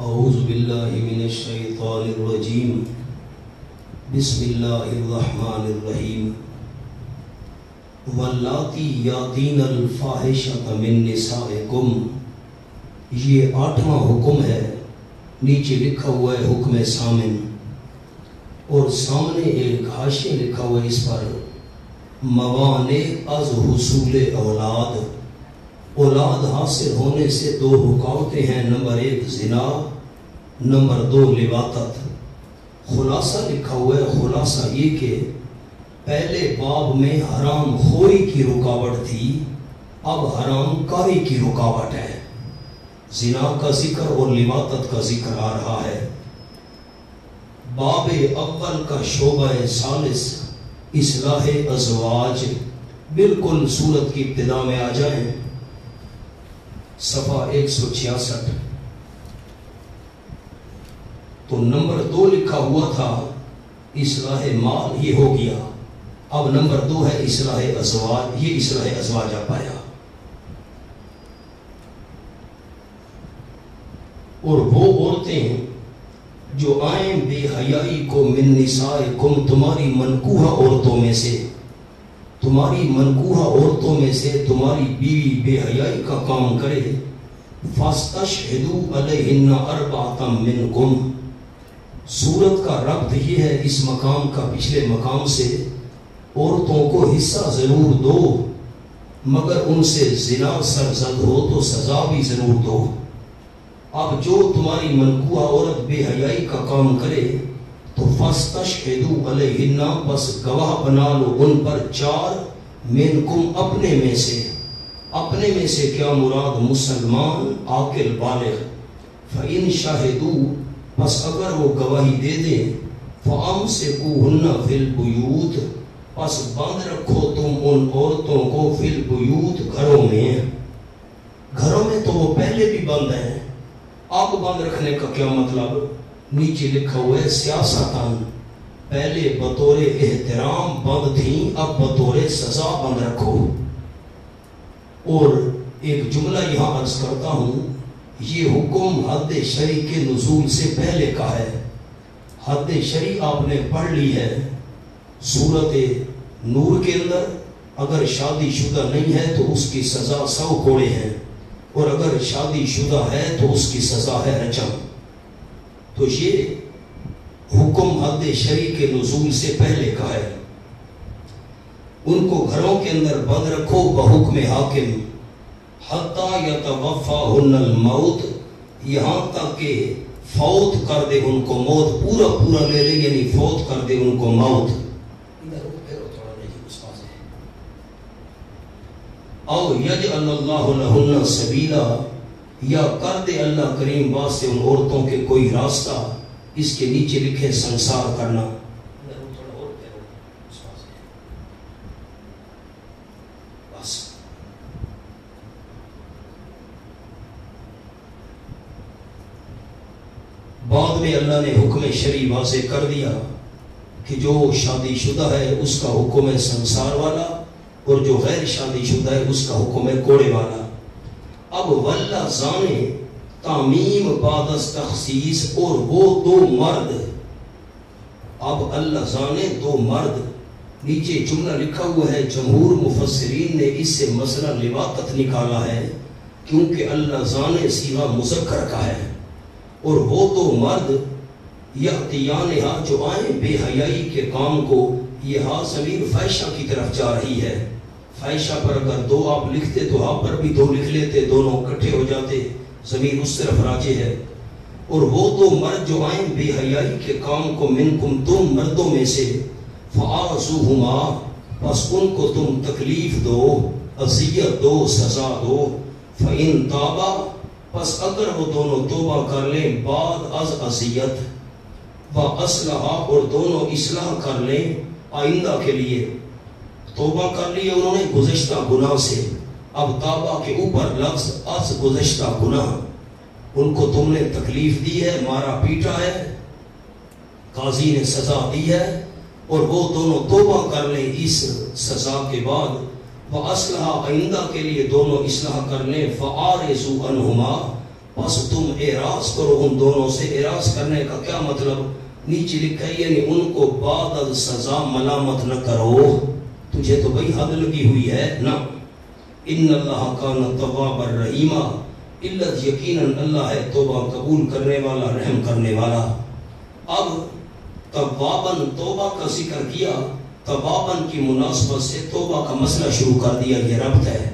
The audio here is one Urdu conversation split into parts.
اعوذ باللہ من الشیطان الرجیم بسم اللہ الرحمن الرحیم واللاتی یاتین الفاحشۃ من نسائکم، یہ 8واں حکم ہے، نیچے لکھا ہوا ہے حکم سامن، اور سامنے ایک حاشیہ لکھا ہوا ہے اس پر موانع از حصول اولاد، اولاد حاصل ہونے سے 2 رکاوٹیں ہیں، نمبر 1 زنا، نمبر 2 لواطت۔ خلاصہ لکھا ہوا ہے، خلاصہ یہ کہ پہلے باب میں حرام خوری کی رکاوٹ تھی، اب حرام کاری کی رکاوٹ ہے، زنا کا ذکر اور لواطت کا ذکر آ رہا ہے۔ باب اول کا شعبہ ثالث اصلاح ازواج، بالکل سورت کی ابتدا میں آ جائیں، صفحہ 166، تو نمبر 2 لکھا ہوا تھا اصلاح مال، یہ ہو گیا، اب نمبر 2 ہے اصلاح ازواج، یہ اصلاح ازواج آ پایا۔ اور وہ عورتیں جو آئیں بے حیائی کو من نسائکم، تمہاری منکوحہ عورتوں میں سے، تمہاری منکوحہ عورتوں میں سے تمہاری بیوی بے حیائی کا کام کرے، فاستشہدوا علیہن اربعۃ منکم، سورت کا ربط یہ ہے اس مقام کا پچھلے مقام سے، عورتوں کو حصہ ضرور دو مگر ان سے زنا سرزد ہو تو سزا بھی ضرور دو۔ اب جو تمہاری منکوحہ عورت بے حیائی کا کام کرے تو فاستشہدوا علیہن، بس گواہ بنا لو ان پر 4 منکم، اپنے میں سے، اپنے میں سے کیا مراد مسلمان عاقل بالغ، فإن شاہدوا، پس اگر وہ گواہی دے دیں، فأمسکوہن فی البیوت، پس بند رکھو تم ان عورتوں کو فی البیوت، گھروں میں، گھروں میں تو وہ پہلے بھی بند ہیں، اب بند رکھنے کا کیا مطلب؟ نیچے لکھا ہوا ہے سیاستاً، پہلے بطور احترام بند تھیں، اب بطور سزا بند رکھو۔ اور ایک جملہ یہاں عرض کرتا ہوں، یہ حکم حد شرع کے نزول سے پہلے کا ہے، حد شرع آپ نے پڑھ لی ہے سورت نور کے اندر، اگر شادی شدہ نہیں ہے تو اس کی سزا 100 کوڑے ہیں، اور اگر شادی شدہ ہے تو اس کی سزا ہے رجم۔ تو یہ حکم حد شرع کے نزول سے پہلے کا ہے، ان کو گھروں کے اندر بند رکھو بحکم حاکم، حتی یتوفاہن الموت، یہاں تک کہ فوت کر دے ان کو موت، پورا پورا لے لے یعنی فوت کر دے ان کو موت۔ او یجعل اللہ لہن سبیلا، یا کر دے اللہ کریم واسطے ان عورتوں کے کوئی راستہ، اس کے نیچے لکھے سنسار کرنا۔ بعد میں اللہ نے حکم شرعی واضح کر دیا کہ جو شادی شدہ ہے اس کا حکم ہے سنسار والا، اور جو غیر شادی شدہ ہے اس کا حکم ہے کوڑے والا۔ اب واللذان تعمیم بعد از تخصیص، اور وہ 2 مرد، اب اللذان 2 مرد، نیچے جملہ لکھا ہوا ہے، جمہور مفسرین نے اس سے مسئلہ لواطت نکالا ہے کیونکہ اللذان صیغہ مذکر کا ہے، اور وہ 2 مرد یاتیانہا، جو آئیں بے حیائی کے کام کو، یہ ہاں ضمیر فاحشہ کی طرف جا رہی ہے، فاحشہ پر اگر 2 آپ لکھتے تو ہاں پر بھی 2 لکھ لیتے، دونوں اکٹھے ہو جاتے، ضمیر اس طرف راجع ہے۔ اور وہ 2 مرد جو آئیں بے حیائی کے کام کو، منکم، تم مردوں میں سے، فآذوہما، پس ان کو تم تکلیف دو، اذیت دو، سزا دو، فإن تابا، پس اگر وہ دونوں توبہ کر لیں بعد از اذیت، وَأَصْلَحَا، اور دونوں اصلاح کر لیں آئندہ کے لیے، توبہ کر لی انہوں نے گزشتہ گناہ سے، اب توبہ کے اوپر لفظ از گزشتہ گناہ، ان کو تم نے تکلیف دی ہے، مارا پیٹا ہے، قاضی نے سزا دی ہے، اور وہ دونوں توبہ کر لیں اس سزا کے بعد، وَأَصْلَحَا، آئندہ کے لیے دونوں اصلاح کر لیں، فَآرِزُوا عَنْهُمَا، بس تم اعراض کرو ان دونوں سے. اعراض کرنے کا کیا مطلب؟ نیچے لکھا ہے یعنی ان کو بعد از سزا ملامت نہ کرو. تجھے تو بھئی حد لگی ہوئی ہے نا. ان اللہ کان توابا رحیما، علت یقیناً اللہ ہے توبہ قبول کرنے والا، رحم کرنے والا. اب تواباً توبہ کا ذکر کیا، تواباً کی مناسبت سے توبہ کا مسئلہ شروع کر دیا. یہ ربط ہے،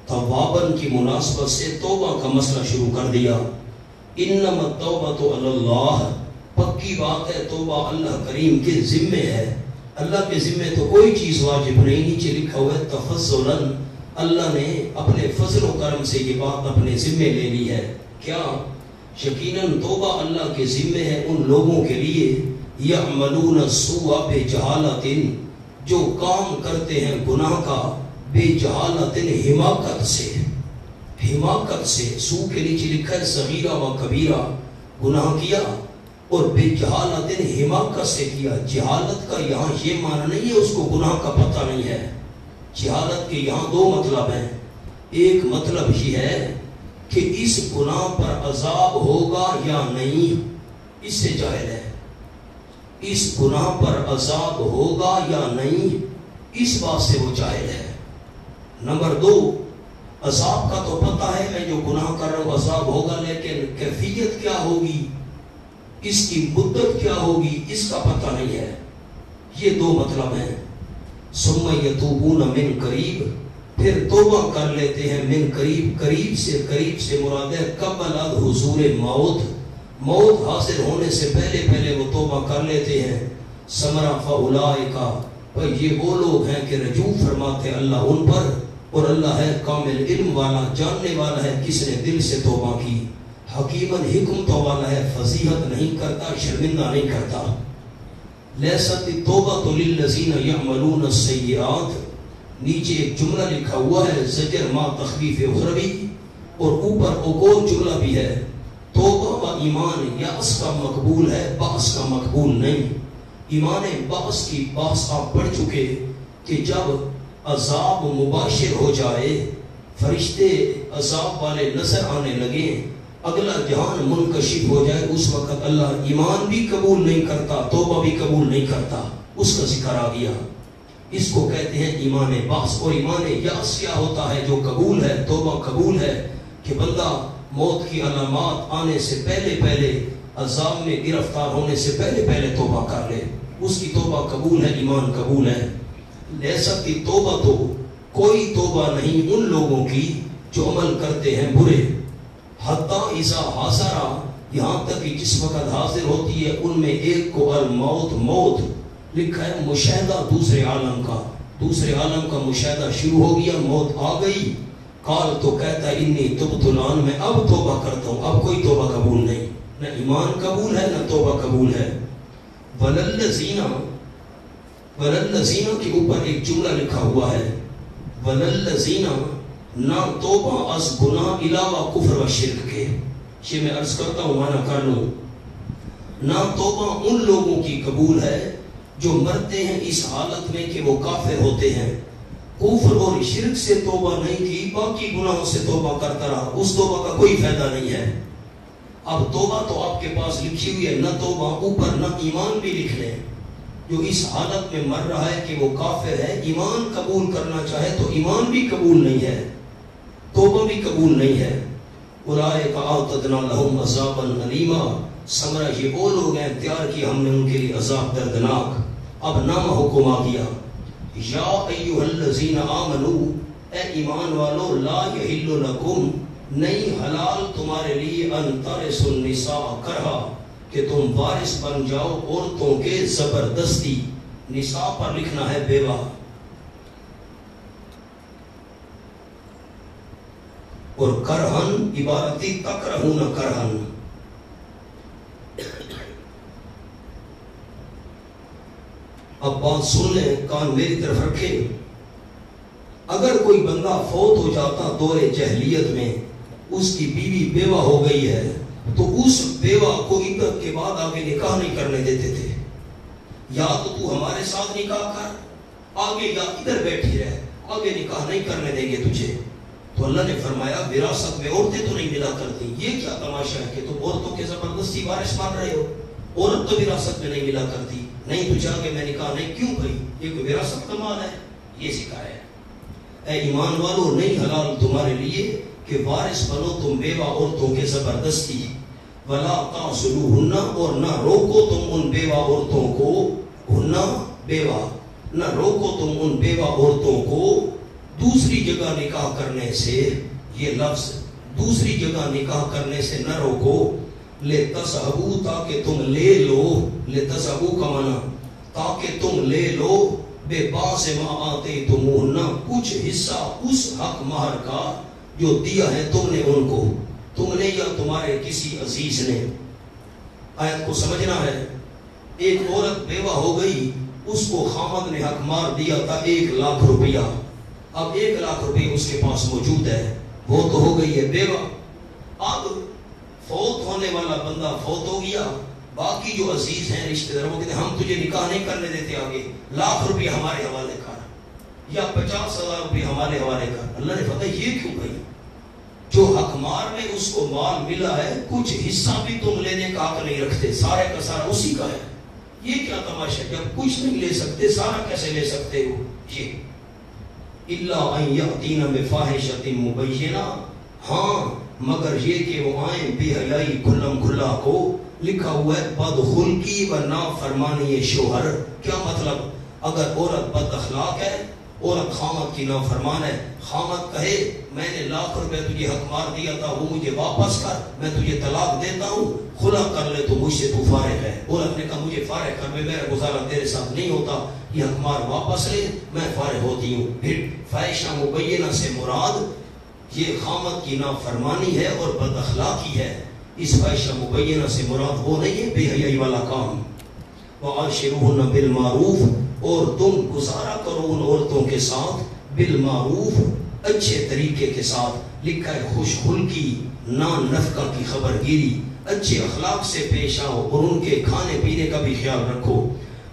تواباً کی مناسبت سے توبہ کا مسئلہ شروع کر دیا. انما التوبۃ علی اللہ، پکی بات ہے توبہ اللہ کریم کے ذمے ہے. اللہ کے ذمے تو کوئی چیز واجب نہیں. نیچے لکھا ہوا ہے تفضلاً، اللہ نے اپنے فضل و کرم سے یہ بات اپنے ذمے لے لی ہے. کیا؟ یقیناً توبہ اللہ کے ذمے ہے ان لوگوں کے لیے یعملون السوء بجہالۃ، جو کام کرتے ہیں گناہ کا بجہالۃ، حماقت سے. حماقت سے. سو کے نیچے لکھا ہے صغیرہ و کبیرہ، گناہ کیا اور بجہالۃ، حماقت سے کیا. جہالت کا یہاں یہ معنی نہیں ہے اس کو گناہ کا پتہ نہیں ہے. جہالت کے یہاں دو مطلب ہیں. ایک مطلب یہ ہے کہ اس گناہ پر عذاب ہوگا یا نہیں، اس سے جاہل ہے. اس گناہ پر عذاب ہوگا یا نہیں، اس بات سے وہ جاہل ہے. نمبر دو، عذاب کا تو پتہ ہے میں جو گناہ کر رہا ہوں عذاب ہوگا، لیکن کیفیت کیا ہوگی، اس کی مدت کیا ہوگی، اس کا پتہ نہیں ہے. یہ دو مطلب ہیں. ثم یتوبون من قریب، پھر توبہ کر لیتے ہیں من قریب. قریب سے مراد ہے قبل حضور موت، موت حاضر ہونے سے پہلے وہ توبہ کر لیتے ہیں. ثمرہ فاولئک، یہ وہ لوگ ہیں کہ رجوع فرماتے اللہ ان پر، اور اللہ ہے کامل علم والا، جاننے والا ہے کس نے دل سے توبہ کی. حکیماً حکمتوں والا ہے، فضیحت نہیں کرتا، شرمندہ نہیں کرتا. لیست التوبۃ للذین یعملون السیئات، نیچے ایک جملہ لکھا ہوا ہے زجر ما تخفیف اخروی، اور اوپر ایک اور جملہ بھی ہے. توبہ و ایمان یأس کا مقبول ہے، بأس کا مقبول نہیں. ایمان بأس کی بحث آپ پڑھ چکے کہ جب عذاب مباشر ہو جائے، فرشتے عذاب والے نظر آنے لگیں، اگلا جہان منکشف ہو جائے، اس وقت اللہ ایمان بھی قبول نہیں کرتا، توبہ بھی قبول نہیں کرتا. اس کا ذکر آ گیا. اس کو کہتے ہیں ایمان بحث. اور ایمان یأس کیا ہوتا ہے؟ جو قبول ہے، توبہ قبول ہے کہ بندہ موت کی علامات آنے سے پہلے عذاب میں گرفتار ہونے سے پہلے توبہ کر لے، اس کی توبہ قبول ہے، ایمان قبول ہے. لیست کی توبہ تو کوئی توبہ نہیں ان لوگوں کی جو عمل کرتے ہیں برے. حتیٰ اذا حاضر، یہاں تک کہ جس وقت حاضر ہوتی ہے ان میں ایک کو الموت، موت لکھا ہے مشاہدہ دوسرے عالم کا مشاہدہ شروع ہو گیا، موت آ گئی. قال تو کہتا ہے انی تبت الآن، میں اب توبہ کرتا ہوں. اب کوئی توبہ قبول نہیں، نہ ایمان قبول ہے نہ توبہ قبول ہے. وللذین کے اوپر ایک جملہ لکھا ہوا ہے، وللذین، نہ توبہ از گناہ علاوہ کفر و شرک کے. یہ میں عرض کرتا ہوں معنی کر لوں. نہ توبہ ان لوگوں کی قبول ہے جو مرتے ہیں اس حالت میں کہ وہ کافر ہوتے ہیں. کفر اور شرک سے توبہ نہیں کی، باقی گناہوں سے توبہ کرتا رہا، اس توبہ کا کوئی فائدہ نہیں ہے. اب توبہ تو آپ کے پاس لکھی ہوئی ہے، نہ توبہ اوپر نہ ایمان بھی لکھ لیں. جو اس حالت میں مر رہا ہے کہ وہ کافر ہے، ایمان قبول کرنا چاہے تو ایمان بھی قبول نہیں ہے، توبہ بھی قبول نہیں ہے. اولئک اعتدنا لهم عذابا الیما، سمرہ یہ وہ لوگ ہیں تیار کی ہم نے ان کے لیے عذاب دردناک. اب نامہ حکم آ گیا. یا ایھا الذین آمنوا، اے ایمان والو، لا یحل لکم، نہیں حلال تمہارے لیے ان ترثوا النساء کرہا، کہ تم وارث بن جاؤ عورتوں کے زبردستی. نساء پر لکھنا ہے بیوہ، اور کرہن عبارتی تکرہون کرہن. اب بات سن لیں، کان میری طرف رکھیں. اگر کوئی بندہ فوت ہو جاتا دور جہلیت میں، اس کی بیوی بیوہ ہو گئی ہے، تو اس بیوہ کو عدت کے بعد آگے نکاح نہیں کرنے دیتے تھے. یا تو ہمارے ساتھ نکاح کر، آگے یا ادھر بیٹھی رہ، آگے نکاح نہیں کرنے دیں گے تجھے. تو اللہ نے فرمایا وراثت میں عورتیں تو نہیں ملا کرتی. یہ کیا تماشا ہے کہ تم عورتوں کے زبردستی وارث مان رہے ہو؟ عورت تو وراثت میں نہیں ملا کرتی. نہیں تو چاہ کے میں نکاح نہیں کیوں بھائی؟ یہ کوئی وراثت کا مال ہے؟ یہ سکھایا ہے. اے ایمان والو نہیں حلال تمہارے لیے کہ وارث بنو تم بیوہ عورتوں کے زبردستی. ولا تعصلوہن اور نہ روکو تم ان بیوہ عورتوں کو. ہنہ بیوہ، نہ روکو تم ان بیوہ عورتوں کو دوسری جگہ نکاح کرنے سے. یہ لفظ دوسری جگہ نکاح کرنے سے نہ روکو. لِتَذْهَبُوا تاکہ تم لے لو. لِتَذْهَبُوا کا معنی تاکہ تم لے لو بِبَعْضِ مَا آتَيْتُمُوهُنَّ کچھ حصہ اس حق مہر کا جو دیا ہے تم نے ان کو. تم نے یا تمہارے کسی عزیز نے. آیت کو سمجھنا ہے. ایک عورت بیوہ ہو گئی، اس کو خامد نے حق مار دیا تھا 1,00,000 روپیہ. اب 1,00,000 روپے اس کے پاس موجود ہے، وہ تو ہو گئی ہے بیوہ. اب فوت ہونے والا بندہ فوت ہو گیا، باقی جو عزیز ہیں رشتہ دار وہ کہتے ہیں ہم تجھے نکاح نہیں کرنے دیتے، آگے 1,00,000 روپے ہمارے حوالے کر یا 50,000 روپے ہمارے حوالے کر. اللہ نے فرمایا یہ کیوں بھائی؟ جو حق مار میں اس کو مال ملا ہے کچھ حصہ بھی تم لینے کا حق نہیں رکھتے، سارے کا سارا اسی کا ہے. یہ کیا تماشا؟ جب کچھ نہیں لے سکتے سارا کیسے لے سکتے ہو؟ یہ الا ان یاتین بفاحشۃ مبینہ، ہاں مگر یہ کہ وہ آئیں بے حیائی کھلم کھلا کو. لکھا ہوا ہے بدخلقی و نافرمانی شوہر. کیا مطلب؟ اگر عورت بد اخلاق ہے، عورت خامد کی نافرمان ہے، خامد کہے میں نے 1,00,000 روپے تجھے حق مار دیا تھا وہ مجھے واپس کر، میں تجھے طلاق دیتا ہوں، خلا کر لے تو مجھ سے تو فارغ ہے. عورت نے کہا مجھے فارغ کر، میں میرا گزارا تیرے ساتھ نہیں ہوتا، یہ حق مار واپس لے، میں فارغ ہوتی ہوں. پھر فاحشہ مبینہ سے مراد یہ خامد کی نافرمانی ہے اور بد اخلاقی ہے. اس فاحشہ مبینہ سے مراد وہ نہیں ہے بے حیائی والا کام. وعاشروہن بالمعروف اور تم گزارا کرو ان عورتوں کے ساتھ بالمعروف اچھے طریقے کے ساتھ. لکھا ہے خوش خلقی، نان نفقہ کی خبر گیری، اچھے اخلاق سے پیش آؤ اور ان کے کھانے پینے کا بھی خیال رکھو.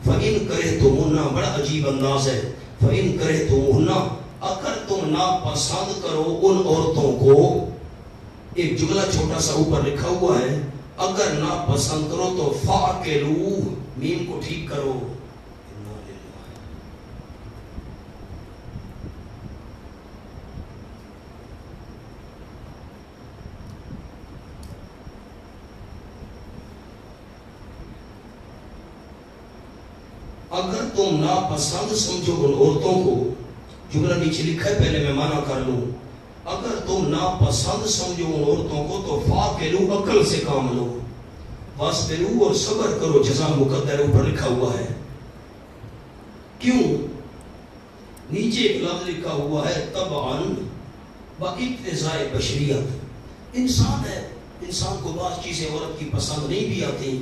فَإِن كَرِهْتُمُوهُنَّ بڑا عجیب انداز ہے. فَإِن كَرِهْتُمُوهُنَّ اگر تم ناپسند کرو ان عورتوں کو. ایک جملہ چھوٹا سا اوپر لکھا ہوا ہے، اگر ناپسند کرو تو فَاعْقِلُوهُ میم کو ٹھیک کرو. اگر تم ناپسند سمجھو ان عورتوں کو، جملہ نیچے لکھا ہے پہلے میں معنی کر لوں. اگر تم ناپسند سمجھو ان عورتوں کو تو فاقلو عقل سے کام لو، واسبرو اور صبر کرو، جزا مقدر اوپر لکھا ہوا ہے. کیوں؟ نیچے ایک لفظ لکھا ہوا ہے طبعاً باقتضاء بشریت. انسان ہے، انسان کو بعض چیزیں عورت کی پسند نہیں بھی آتی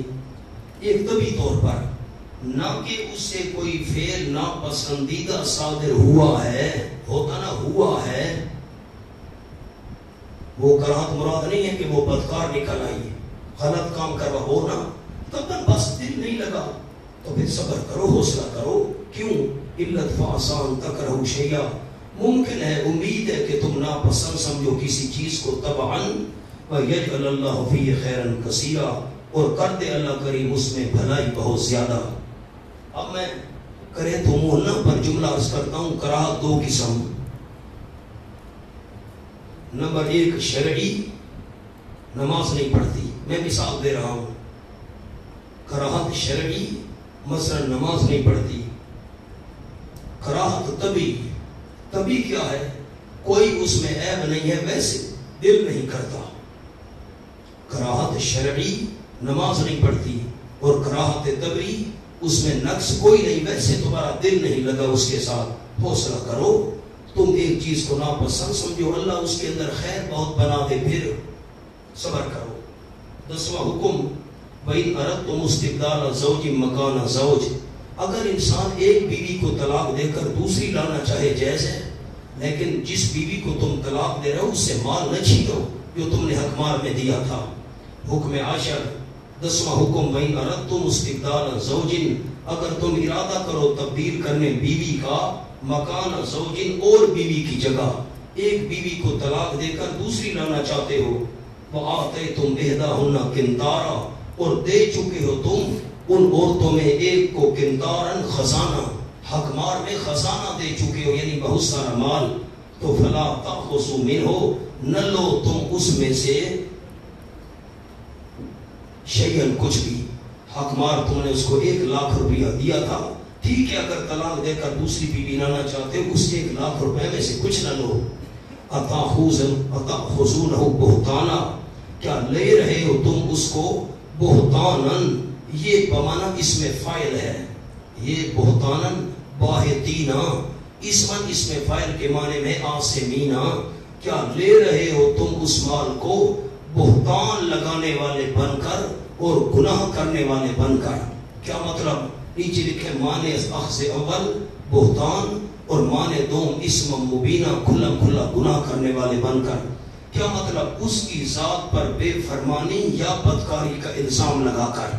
ایک طبی طور پر، نہ کہ اس سے کوئی فعل ناپسندیدہ صادر ہوا ہے، ہوتا نہ ہوا ہے. وہ کراہت مراد نہیں ہے کہ وہ بدکار نکل آئی، غلط کام کروا ہونا، تب بس دل نہیں لگا تو پھر صبر کرو، حوصلہ کرو. کیوں؟ علت فآسان تکرہو شیئا، ممکن ہے امید ہے کہ تم ناپسند سمجھو کسی چیز کو طبعاً وَيَجْعَلَ اللَّهُ فِيهِ خَيْرًا كَثِيرًا اور کر دے اللہ کریم اس میں بھلائی بہت زیادہ. اب میں کرے تو موہنہ پر جملہ عرض کرتا ہوں. کراہت دو قسم. نمبر 1 شرعی، نماز نہیں پڑھتی. میں مثال دے رہا ہوں. کراہت شرعی مثلا نماز نہیں پڑھتی. کراہت طبی. طبی کیا ہے؟ کوئی اس میں عیب نہیں ہے، ویسے دل نہیں کرتا. کراہت شرعی نماز نہیں پڑھتی، اور کراہت طبی اس میں نقص کوئی نہیں، ویسے تمہارا دل نہیں لگا اس کے ساتھ. حوصلہ کرو. تم ایک چیز کو ناپسند سمجھو، اللہ اس کے اندر خیر بہت بنا دے، پھر صبر کرو. 10واں حکم وَإِنْ أَرَدْتُمُ اسْتِبْدَالَ زَوْجٍ مَكَانَ زَوْجٍ. اگر انسان ایک بیوی کو طلاق دے کر دوسری لانا چاہے جائز ہے، لیکن جس بیوی کو تم طلاق دے رہے ہو اس سے مال نہ چھینو جو تم نے حق مال میں دیا تھا. حکم عاشر 10واں حکم وَإِنْ أَرَدْتُمُ اسْتِبْدَالَ زَوْجٍ اگر تم ارادہ کرو تبدیل کرنے بیوی کا مکان زوجن اور بیوی کی جگہ. ایک بیوی کو طلاق دے کر دوسری لانا چاہتے ہو، وَآتَيْتُمْ إِحْدَاهُنَّ قِنْطَارًا، اور دے چکے ہو تم ان عورتوں میں ایک کو قنطاراً خزانہ، حقمار میں خزانہ دے چکے ہو، یعنی بہت سارا مال، تو فلا تأخذوا منہ، نہ لو تم اس میں سے شیئن کچھ بھی۔ حقمار تم نے اس کو 1,00,000 روپیہ دیا تھا، ٹھیک ہے اگر طلاق دے کر دوسری بیوی لانا چاہتے ہو اس 1,00,000 روپے میں سے کچھ نہ لو۔ اتأخذونہ بہتانا، کیا لے رہے ہو تم اس کو بہتانن، یہ بمانا اس میں فائل ہے، یہ بہتانن باہتینا، اسمن اس میں فائل کے معنی میں آسمینا، کیا لے رہے ہو تم اس مال کو بہتان لگانے والے بن کر اور گناہ کرنے والے بن کر۔ کیا مطلب؟ نیچے لکھے معنی اخذ اول بہتان اور معنی دوم اسم مبینہ کھلا کھلا گناہ کرنے والے بن کر۔ کیا مطلب؟ اس کی ذات پر بے فرمانی یا بدکاری کا الزام لگا کر۔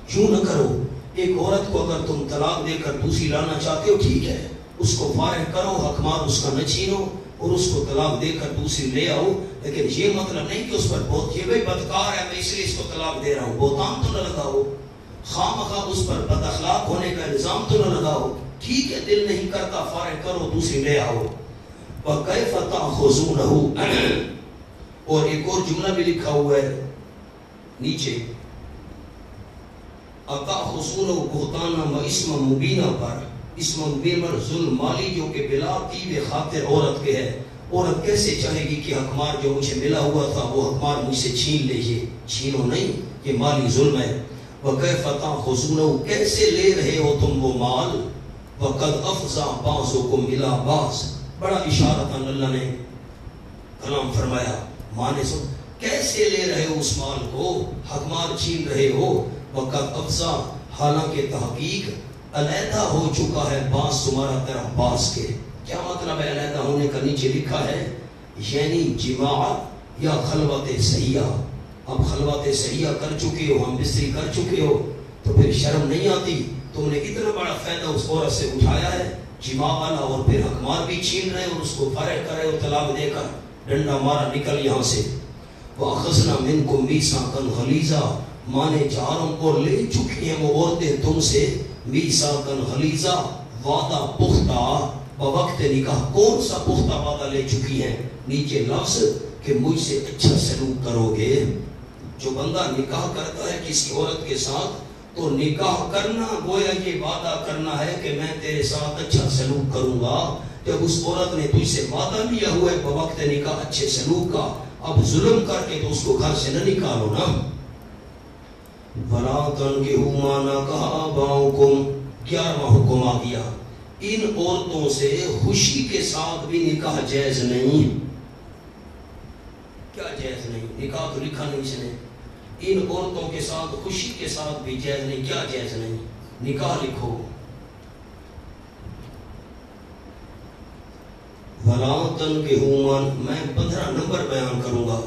کیوں نہ کرو؟ ایک عورت کو اگر تم طلاق دے کر دوسری لانا چاہتے ہو ٹھیک ہے، اس کو فارغ کرو، حقمار اس کا نہ چھینو اور اس کو طلاق دے کر دوسری لے آؤ، لیکن یہ مطلب نہیں کہ اس پر بہت یہ بھائی بدکار ہے میں اس لیے اس کو طلاق دے رہا ہوں، بہتان تو نہ لگاؤ، خواہ اس پر بد اخلاق ہونے کا الزام تو نہ لگاؤ، ٹھیک ہے دل نہیں کرتا فارغ کرو دوسری لے آؤ۔ وَكَيْفَ تَأْخُذُونَهُ، اور ایک اور جملہ بھی لکھا ہوا ہے نیچے، اتأخذونہ بہتانا و اسم مبینہ پر، اسم مبین پر ظلم مالی جو کہ بلا طیب خاطر عورت کے ہے۔ عورت کیسے چاہے گی کہ حقمار جو مجھے ملا ہوا تھا وہ حقمار مجھ سے چھین لیجئے؟ چھینو نہیں، یہ مالی ظلم ہے۔ وَكَيْفَ تَأْخُذُونَهُ، کیسے لے رہے ہو تم وہ مال، وَقَدْ أَفْضَىٰ بَعْضُكُمْ إِلَىٰ بَعْضٍ، بڑا اشارتاً اللہ نے کلام فرمایا، مانے سن کیسے لے رہے ہو اس مال کو، حقمار چھین رہے ہو، وَقَدْ أَفْضَىٰ، حالانکہ تحقیق علیحدہ ہو چکا ہے بعض تمہارا طرف بعض کے۔ کیا مطلب ہے علیحدہ ہونے کا؟ نیچے لکھا ہے یعنی جماعت یا خلوت سیاح۔ اب خلوت سیاح کر چکے ہو، ہم بستری کر چکے ہو، تو پھر شرم نہیں آتی؟ تم نے اتنا بڑا فائدہ اس عورت سے اٹھایا ہے، جماع والا، اور پھر حقمار بھی چھین رہے اور اس کو فارغ کر رہے ہو طلاق دے کر، ڈنڈا مارا نکل یہاں سے۔ وَأَخَذْنَا مِنْكُمْ مِيثَاقًا غَلِيظًا، مانے چاروں اور لے چکی ہیں وہ عورتیں تم سے میثاقاً غلیظا، وعدہ پختہ بوقت نکاح۔ کون سا پختہ وعدہ لے چکی ہیں؟ نیچے لفظ کہ مجھ سے اچھا سلوک کرو گے۔ جو بندہ نکاح کرتا ہے کسی عورت کے ساتھ تو نکاح کرنا گویا یہ وعدہ کرنا ہے کہ میں تیرے ساتھ اچھا سلوک کروں گا۔ جب اس عورت نے تجھ سے وعدہ لیا ہوا ہے بوقت نکاح اچھے سلوک کا، اب ظلم کر کے تو اس کو گھر سے نہ نکالو نا۔ وَلَا تَنْكِحُوا مَا نَكَحَ آبَاؤُكُمْ، 11واں حکم آ گیا، ان عورتوں سے خوشی کے ساتھ بھی نکاح جائز نہیں۔ کیا جائز نہیں؟ نکاح تو لکھا نہیں اس نے، ان عورتوں کے ساتھ خوشی کے ساتھ بھی جائز نہیں۔ کیا جائز نہیں؟ نکاح لکھو۔ وَلَا تَنْكِحُوا، میں 15 نمبر بیان کروں گا۔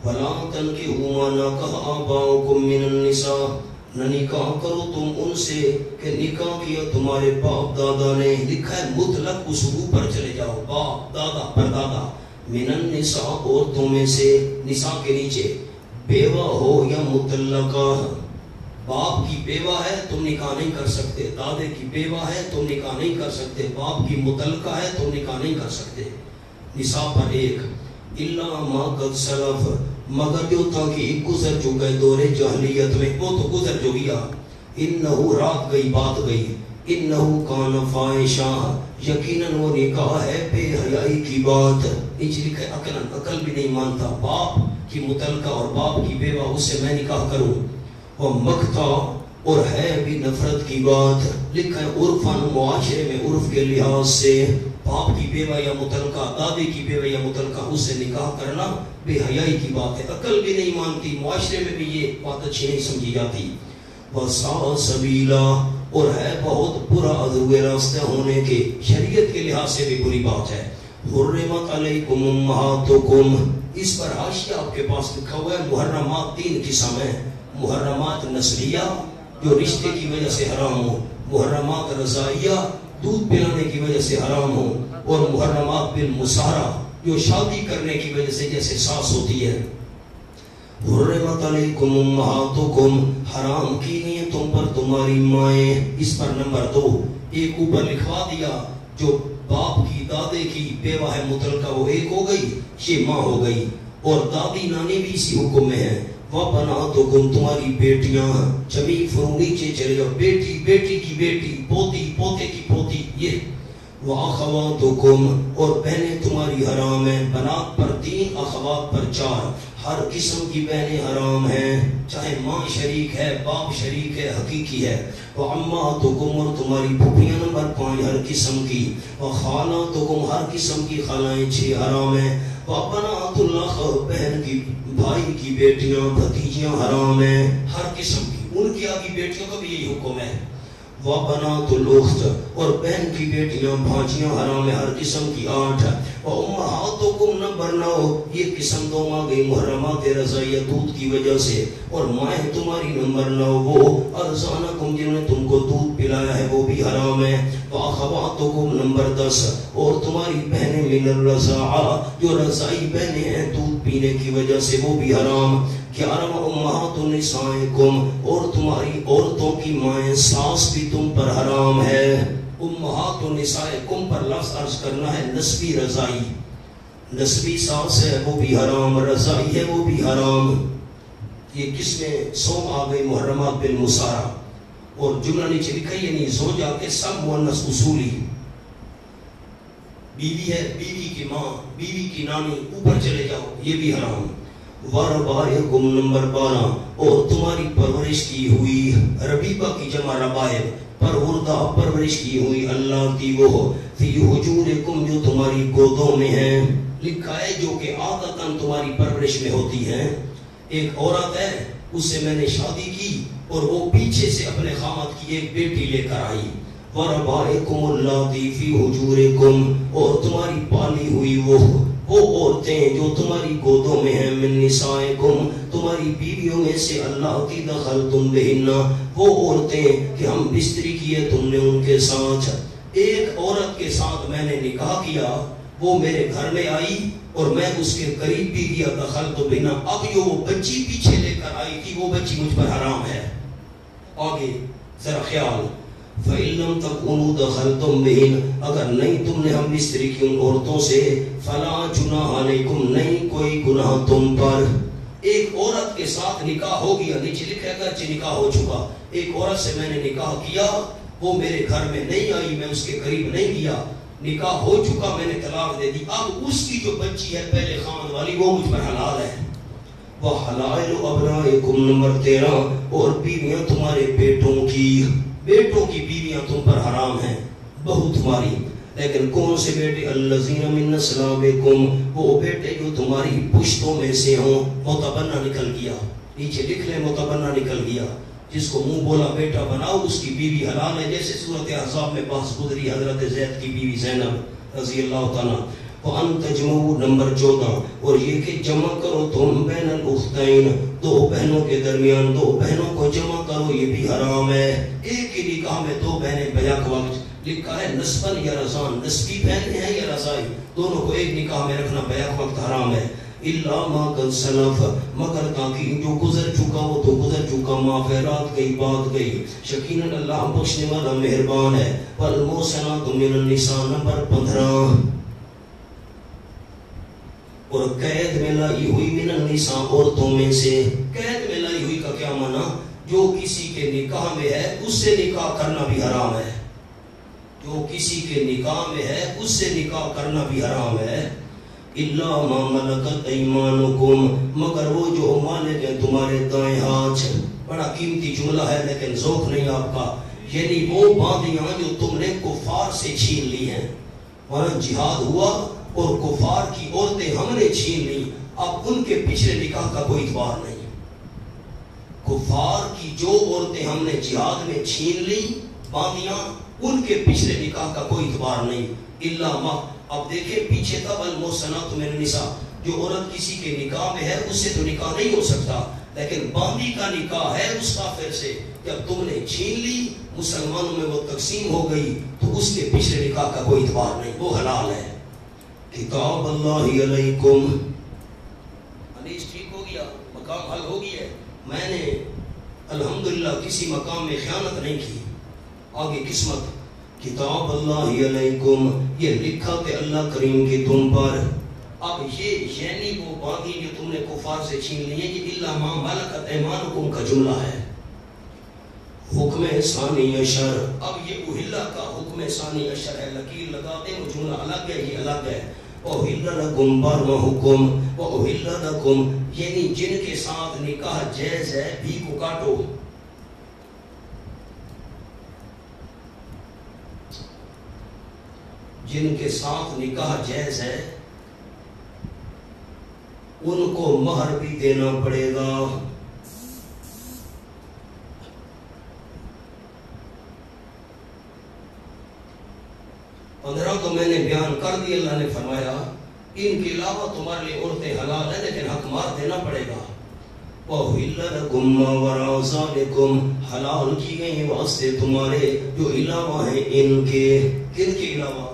وَلَا تَنْكِحُوا مَا نَكَحَ آبَاؤُكُمْ مِنَ النِّسَاءِ، نہ نکاح کرو تم ان سے کہ نکاح کیا تمہارے باپ دادا نے۔ لکھا ہے مطلق، اس پر چلے جاؤ، باپ دادا پردادا۔ من النساء، عورتوں میں سے، نساء کے نیچے بیوہ ہو یا مطلقہ، باپ کی بیوہ ہے تم نکاح نہیں کر سکتے، دادے کی بیوہ ہے تم نکاح نہیں کر سکتے، باپ کی مطلقہ ہے تم نکاح نہیں کر سکتے۔ نساء پر ایک، الا ما قد سلف، مگر جو تھا کہ گزر چکا ہے دور جاہلیت میں، وہ تو گزر جو گیا۔ انہو، رات گئی بات گئی، انہو کان فاحشا، یقیناً وہ نکاح ہے بے حیائی کی بات۔ نیچے لکھا ہے عقلاً، عقل بھی نہیں مانتا، باپ کی متعلقہ اور باپ کی بیوہ اس سے میں نکاح کروں۔ وہ مقتا، اور ہے بھی نفرت کی بات۔ لکھا ہے عرفاً، معاشرے میں عرف کے لحاظ سے باپ کی بیوہ یا متعلقہ، دادے کی بیوہ یا متعلقہ اس سے نکاح کرنا بے حیائی کی بات ہے، عقل بھی نہیں مانتی، معاشرے میں بھی یہ بات اچھی نہیں سمجھی جاتی۔ وَسَاءَ سَبِيلًا، اور ہے بہت برا عدو راستہ ہونے کے، شریعت کے لحاظ سے بھی بری بات ہے۔ حرمت علیکم امہاتکم، اس پر حاشیہ آپ کے پاس لکھا ہوا ہے محرمات 3 قسم ہیں۔ محرمات نسلیہ جو رشتے کی وجہ سے حرام ہو، محرمات رضائیہ دودھ پلانے کی وجہ سے حرام ہو، اور محرمات بالمسارہ جو شادی کرنے کی وجہ سے جیسے ساس ہوتی ہے. حرمت علیکم امہاتکم حرام کی نہیں تم پر تمہاری مائیں. اس پر نمبر 2 ایک اوپر لکھوا دیا جو باپ کی دادے کی بیوہ ہے مطلقہ وہ ایک ہو گئی یہ ماں ہو گئی اور دادی نانی بھی اسی حکم میں ہے. وَبَنَاتُكُمْ تمہاری بیٹیاں جمی فرو نیچے چلے جاؤ بیٹی بیٹی کی بیٹی پوتی پوتے کی پوتی یہ. وَأَخَوَاتُكُمْ اور بہنیں تمہاری حرام ہیں. بنات پر 3 اخوات پر 4 ہر قسم کی بہنیں حرام ہیں چاہے ماں شریک ہے باپ شریک ہے حقیقی ہے. وَعَمَّاتُكُمْ اور تمہاری پھوپھیاں نمبر 5 ہر قسم کی. وَخَالَاتُكُمْ ہر قسم کی خالائیں 6 حرام ہیں. وَبَنَاتُ الْأَخِ بہن کی بھائی کی بیٹیاں بھتیجیاں حرام ہیں ہر قسم کی. ان کی آگی بیٹیوں کا بھی یہی حکم ہے. وَبَنَاتُ الْأُخْتِ اور بہن کی بیٹیاں بھانجیاں حرام ہیں ہر قسم کی 8. وَأُمَّهَاتُكُمْ نمبر 9 یہ قسم 2 آ گئی محرمات رضاعیہ دودھ کی وجہ سے. اور مائیں تمہاری نمبر 9 وہ ارزانکم جنہوں نے تم کو دودھ پلایا ہے وہ بھی حرام ہے. وَأَخَوَاتُكُمْ نمبر 10 اور تمہاری بہنیں من الرضاعہ جو رضائی بہنیں ہیں دودھ پینے کی وجہ سے وہ بھی حرام. 11 امہات نسائکم اور تمہاری عورتوں کی مائیں ساس بھی تم پر حرام ہے. امہات نسائکم پر لفظ عرض کرنا ہے نسبی رضائی. نسبی ساس ہے وہ بھی حرام رضائی ہے وہ بھی حرام. یہ کس میں 100 آ گئی محرمات بالمسارہ. اور جملہ نیچے لکھا یعنی زوج آ کے سب مؤنث اصولی. بیوی ہے بیوی کی ماں بیوی کی نانی اوپر چلے جاؤ یہ بھی حرام. وَرَبَائِكُمْ نمبر 12 اور تمہاری پرورش کی ہوئی ربیبہ کی جمع ربائب پروردہ پرورش کی ہوئی اللہ کی وہ فی حجورکم جو تمہاری گودوں میں ہیں. لکھا ہے جو کہ عادتاً تمہاری پرورش میں ہوتی ہیں. ایک عورت ہے اس سے میں نے شادی کی اور وہ پیچھے سے اپنے خامد کی ایک بیٹی لے کر آئی. وَرَبَائِكُمُ اللَّاتِي فِي حُجُورِكُمْ اور تمہاری پالی ہوئی وہ عورتیں جو تمہاری گودوں میں ہیں من نسائکم تمہاری بیویوں میں سے اللہ کی دخلتم بہن وہ عورتیں کہ ہم بستری کیے تم نے ان کے ساتھ. ایک عورت کے ساتھ میں نے نکاح کیا وہ میرے گھر میں آئی اور میں اس کے قریب بھی گیا دخلت بہن. اب جو وہ بچی پیچھے لے کر آئی تھی وہ بچی مجھ پر حرام ہے. آگے ذرا خیال فَإِن لَمْ تَكُونُوا دَخَلْتُمْ بِهِنَّ اگر نہیں تم نے ہم بستری کی ان عورتوں سے فَلَا جُنَاحَ عَلَيْكُمْ نہیں کوئی گناہ تم پر. ایک عورت کے ساتھ نکاح ہو گیا نیچے لکھا ہے اگرچہ نکاح ہو چکا. ایک عورت سے میں نے نکاح کیا وہ میرے گھر میں نہیں آئی میں اس کے قریب نہیں گیا نکاح ہو چکا میں نے طلاق دے دی. اب اس کی جو بچی ہے پہلے خاند والی وہ مجھ پر حلال ہے. وَحَلَائِلُ أَبْنَائِكُمْ نمبر 13 اور بیویاں تمہارے بیٹوں کی بیویاں تم پر حرام ہیں بہو تمہاری. لیکن کون سے بیٹے الذین من نسلابکم وہ بیٹے جو تمہاری پشتوں میں سے ہوں. متبنہ نکل گیا نیچے لکھ لیں متبنہ نکل گیا جس کو منہ بولا بیٹا بناؤ اس کی بیوی حلال ہے. جیسے صورت احزاب میں بحث گزری حضرت زید کی بیوی زینب رضی اللہ تعالیٰ. وَأَن تَجْمَعُوا نمبر 14 اور یہ کہ جمع کرو تم بین الاختین دو بہنوں کے درمیان دو بہنوں کو جمع کرو یہ بھی حرام ہے. ایک ہی نکاح میں 2 بہنیں بیک وقت لکھا ہے نسبن یا رضان نسبی بہنیں ہیں یا رضائی دونوں کو ایک نکاح میں رکھنا بیک وقت حرام ہے. اِلَّا مَا قَدْ سَلَفَ مگر تاکہ جو گزر چکا وہ تو گزر چکا معافرات گئی بات گئی. یقیناً اللہ بخشنے والا مہربان ہے. وَالْمُحْصَنَاتُ مِنَ النِّسَاءِ نمبر 15 اور قید میں لائی ہوئی من النساء عورتوں میں سے. قید میں لائی ہوئی کا کیا معنی جو کسی کے نکاح میں ہے اس سے نکاح کرنا بھی حرام ہے. جو کسی کے نکاح میں ہے اس سے نکاح کرنا بھی حرام ہے. الا ما ملکت ایمانکم مگر وہ جو مالک ہیں تمہارے دائیں ہاتھ. بڑا قیمتی جملہ ہے لیکن ذوق نہیں آپ کا. یعنی وہ باندیاں جو تم نے کفار سے چھین لی ہیں. وہاں جہاد ہوا اور کفار کی عورتیں ہم نے چھین لی اب ان کے پچھلے نکاح کا کوئی اعتبار نہیں. کفار کی جو عورتیں ہم نے جہاد میں چھین لی باندیاں ان کے پچھلے نکاح کا کوئی اعتبار نہیں. الا ما اب دیکھیں پیچھے تھا والمحصنات من النساء جو عورت کسی کے نکاح میں ہے اس سے تو نکاح نہیں ہو سکتا لیکن باندی کا نکاح ہے اس کافر سے. جب تم نے چھین لی مسلمانوں میں وہ تقسیم ہو گئی تو اس کے پچھلے نکاح کا کوئی اعتبار نہیں، وہ حلال ہے۔ کتاب اللہ علیکم، حدیث ٹھیک ہو گیا، مقام حل ہو گیا ہے۔ میں نے الحمدللہ کسی مقام میں خیانت نہیں کی۔ آگے قسمت، کتاب اللہ علیکم، یہ لکھا کہ اللہ کریم کی تم پر۔ اب یہ یعنی وہ باقی جو تم نے کفار سے چھین لی ہے، یہ الا ما ملکت ایمانکم کا جملہ ہے۔ حکم ثانی عشر، اب یہ اہلا کا حکم ثانی عشر ہے، لکیر لگا دیں، وہ جملہ الگ ہے، یہ الگ ہے۔ اہل لکم برمحکم واہل لکم، یعنی جن کے ساتھ نکاح جائز ہے بھی کو کاٹو۔ جن کے ساتھ نکاح جائز ہے ان کو مہر بھی دینا پڑے گا۔ پندرہ کو میں نے بیان کر دی، اللہ نے فرمایا ان کے علاوہ تمہارے لیے عورتیں حلال ہیں لیکن حق مار دینا پڑے گا۔ وَأُحِلَّ لَكُم مَّا وَرَاءَ ذَلِكُمْ، حلال کی گئی ہیں واسطے تمہارے جو علاوہ ہیں ان کے۔ کن کے علاوہ؟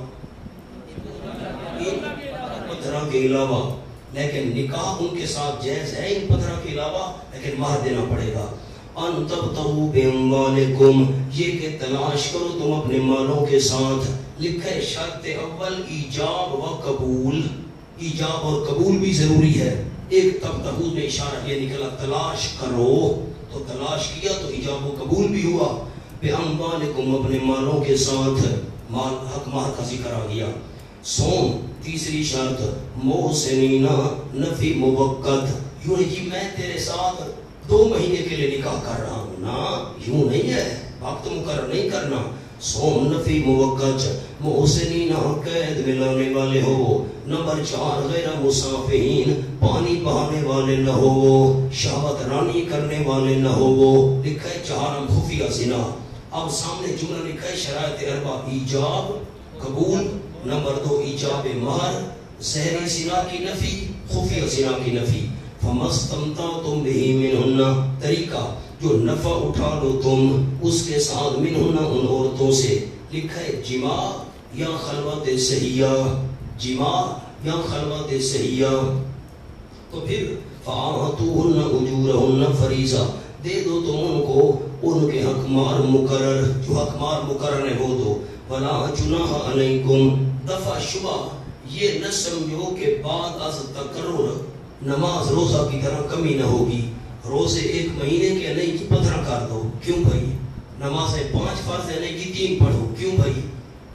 ان 15 کے علاوہ، لیکن نکاح ان کے ساتھ جائز ہے ان 15 کے علاوہ، لیکن مہر دینا پڑے گا۔ ان تبتغوا باموالکم، یہ کہ تلاش کرو تم اپنے مالوں کے ساتھ۔ لکھا ہے شرط اول ایجاب و قبول، ایجاب اور قبول بھی ضروری ہے۔ ایک تبتغوا میں اشارہ یہ نکلا تلاش کرو، تو تلاش کیا تو ایجاب و قبول بھی ہوا۔ باموالکم، اپنے مالوں کے ساتھ، مال حق مہر کا ذکر آ گیا۔ سوم، تیسری شرط محسنین نفی موقت، یوں نہیں میں تیرے ساتھ 2 مہینے کے لیے نکاح کر رہا ہوں، نا یوں نہیں ہے، وقت مقرر نہیں کرنا۔ سوم نفی موقت، محسنین قید ملانے والے ہو۔ نمبر 4 غیر مسافحین، پانی بہانے والے نہ ہو، شہوت رانی کرنے والے نہ ہو۔ لکھا ہے 4 خفیہ زنا۔ اب سامنے جملہ لکھا ہے شرائط 4، ایجاب قبول، نمبر 2 ایجاب مہر، ظاہری زنا کی نفی، خفیہ زنا کی نفی۔ فَمَسْتَمْتَعْتُمْ بِهِ مِنْهُنَّ، طریقہ جو نفع اٹھا لو تم اس کے ساتھ، منہن ان عورتوں سے۔ لکھا ہے جماع یا خلوت صحیحہ، جماع یا خلوت صحیحہ۔ تو پھر فَآتُوهُنَّ أُجُورَهُنَّ فریضہ، دے دو تم ان کو ان کے حق مار مقرر، جو حق مار مقرر ہے وہ دو۔ وَلَا جُنَاحَ عَلَيْكُمْ، دفع شبہ یہ نہ سمجھو کہ بعد از تقرر نماز روزہ کی طرح کمی نہ ہوگی۔ روزے 1 مہینے کے نہیں کہ 15 کر دو، کیوں بھائی؟ نمازیں 5 فرض ہے نہیں کہ 3 پڑھو، کیوں بھائی؟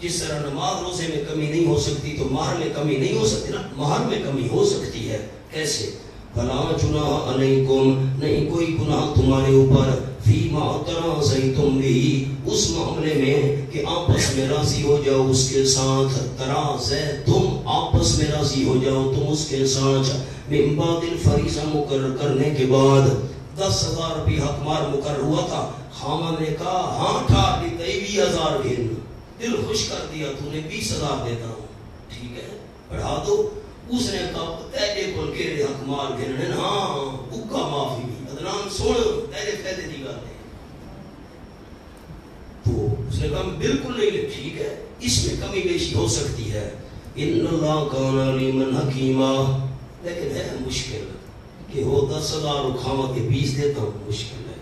جس طرح نماز روزے میں کمی نہیں ہو سکتی تو مہر میں کمی نہیں ہو سکتی نا، مہر میں کمی ہو سکتی ہے۔ کیسے؟ فَلَا جُنَاحَ عَلَيْكُمْ، نہیں کوئی گناہ تمہارے اوپر، فِيمَا تَرَاضَيْتُمْ بِهِ، اس معاملے میں کہ آپس میں راضی ہو جاؤ اس کے ساتھ۔ تراضیتم، آپس میں راضی ہو جاؤ تم اس کے ساتھ۔ من بعد الفریضہ، مقرر کرنے کے بعد۔ 10,000 روپے حق مار مقرر ہوا تھا، خامن نے کہا ہاں ٹھا لی 20,000 گھن، دل خوش کر دیا، تو نے 20,000 دیتا ہوں، ٹھیک ہے بڑھا دو۔ اس نے کہا تیرے کو کہے حق مار گھننے، ہاں اکا معافی بھی ادنان سوڑ تیرے فیدے دی گا دے۔ تو اس نے کہا بالکل نہیں، ٹھیک ہے اس میں کمی بیشی ہو سکتی ہے۔ ان اللہ کان علیما حکیما، لیکن ہے مشکل کہ وہ 10,000 کھاوا کے 20 دیتا ہوں، مشکل ہے۔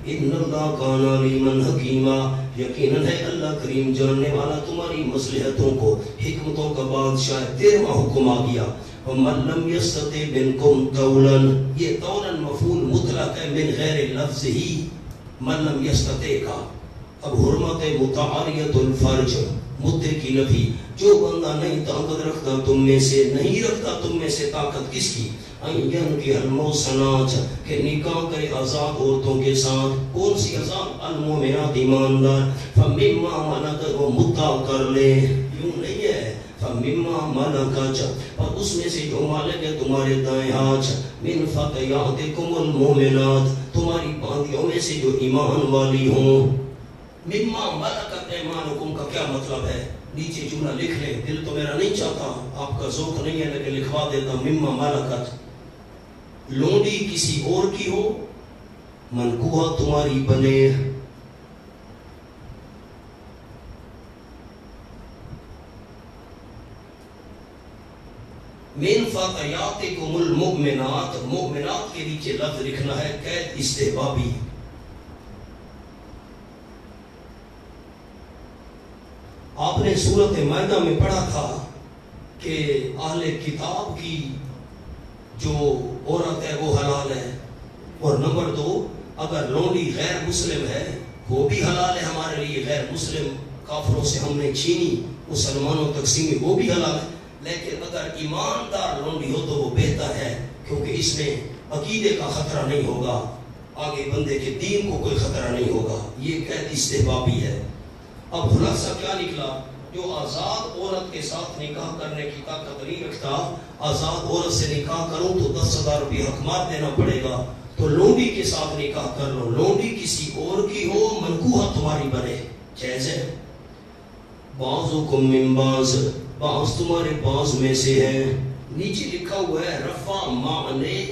ان اللہ کان علیما حکیما، یقیناً ہے اللہ کریم جاننے والا تمہاری مصلحتوں کو، حکمتوں کا بادشاہ۔ 13واں حکم آ گیا، وَمَن لَّمْ يَسْتَطِعْ مِنكُمْ طَوْلًا، یہ طولاً مفعول مطلق ہے من غیر لفظ ہی، من لم يستطع کا۔ اب حرمت متعاریت الفرج، مدے کی نفی، جو بندہ نہیں طاقت رکھتا تم میں سے، نہیں رکھتا تم میں سے طاقت کس کی، این کی المحصنات، کہ نکاح کرے آزاد عورتوں کے ساتھ۔ کون سی آزاد؟ المؤمنات، ایماندار۔ فمما ملکت، وہ مدعا کر لے، یوں نہیں ہے، فمما ملکت، اور اس میں سے جو مالک ہے تمہارے دائیں ہاتھ، من فتیاتکم المؤمنات، تمہاری باندیوں میں سے جو ایمان والی ہوں۔ مما ملکت ایمانکم کا کیا مطلب ہے؟ نیچے جملہ لکھ لیں، دل تو میرا نہیں چاہتا، آپ کا ذوق نہیں ہے لیکن لکھوا دیتا ہوں۔ مما ملکت، لونڈی کسی اور کی ہو، منکوہ تمہاری بنے، فتياتكم المؤمنات، مؤمنات کے نیچے لفظ لکھنا ہے قید استحبابی. آپ نے سورۃ مائدہ میں پڑھا تھا کہ اہل کتاب کی جو عورت ہے وہ حلال ہے، اور نمبر 2 اگر لونڈی غیر مسلم ہے وہ بھی حلال ہے ہمارے لیے. غیر مسلم کافروں سے ہم نے چھینی، مسلمانوں تقسیمی، وہ بھی حلال ہے. لیکن اگر ایماندار لونڈی ہو تو وہ بہتر ہے، کیونکہ اس میں عقیدے کا خطرہ نہیں ہوگا، آگے بندے کے دین کو کوئی خطرہ نہیں ہوگا. یہ قید استحبابی ہے. اب خلاصہ کیا نکلا؟ جو آزاد عورت کے ساتھ نکاح کرنے کی طاقت نہیں رکھتا، آزاد عورت سے نکاح کروں تو 10,000 روپے حکمات دینا پڑے گا، تو لونڈی کے ساتھ نکاح کر لو. لونڈی کسی اور کی ہو، منکوحہ تمہاری بنے، جائز ہے. بعضکم من بعض، بعض تمہارے بعض میں سے ہے. نیچے لکھا ہوا ہے رفع معنی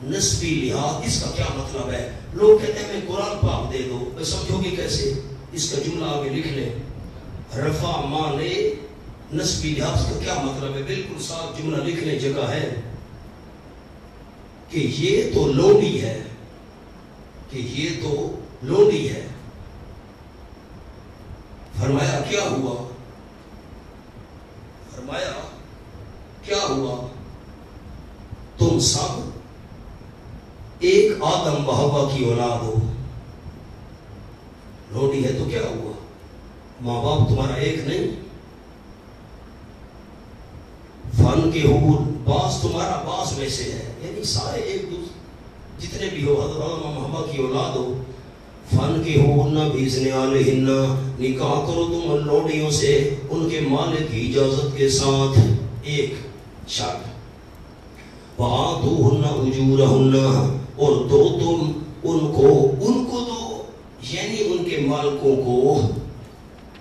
نسبی لحاظ. اس کا کیا مطلب ہے؟ لوگ کہتے ہیں میں قرآن پاک دے دو، سمجھو گے کیسے؟ اس کا جملہ آگے لکھ لیں. رفع معنی نسبی لحاظ کا کیا مطلب ہے؟ بالکل صاف جملہ لکھ لیں، جگہ ہے کہ یہ تو لونڈی ہے، کہ یہ تو لونڈی ہے. فرمایا کیا ہوا؟ فرمایا کیا ہوا؟ تم سب ایک آدم و حوا کی اولاد ہو. لونڈی ہے تو کیا ہوا؟ ماں باپ تمہارا ایک نہیں. فن کے حور باس تمہارا باس میں سے ہے، یعنی سارے ایک دوسرے جتنے بھی ہو، حضرت آدم و حوا کی اولاد ہو. فن کے حور نہ بھیجنے والے ہننا، نکاح کرو تم لونڈیوں سے ان کے مالک کی اجازت کے ساتھ. ایک شرط، وآتوہن اجورہن، اور دو تم ان کو دو، یعنی ان کے مالکوں کو.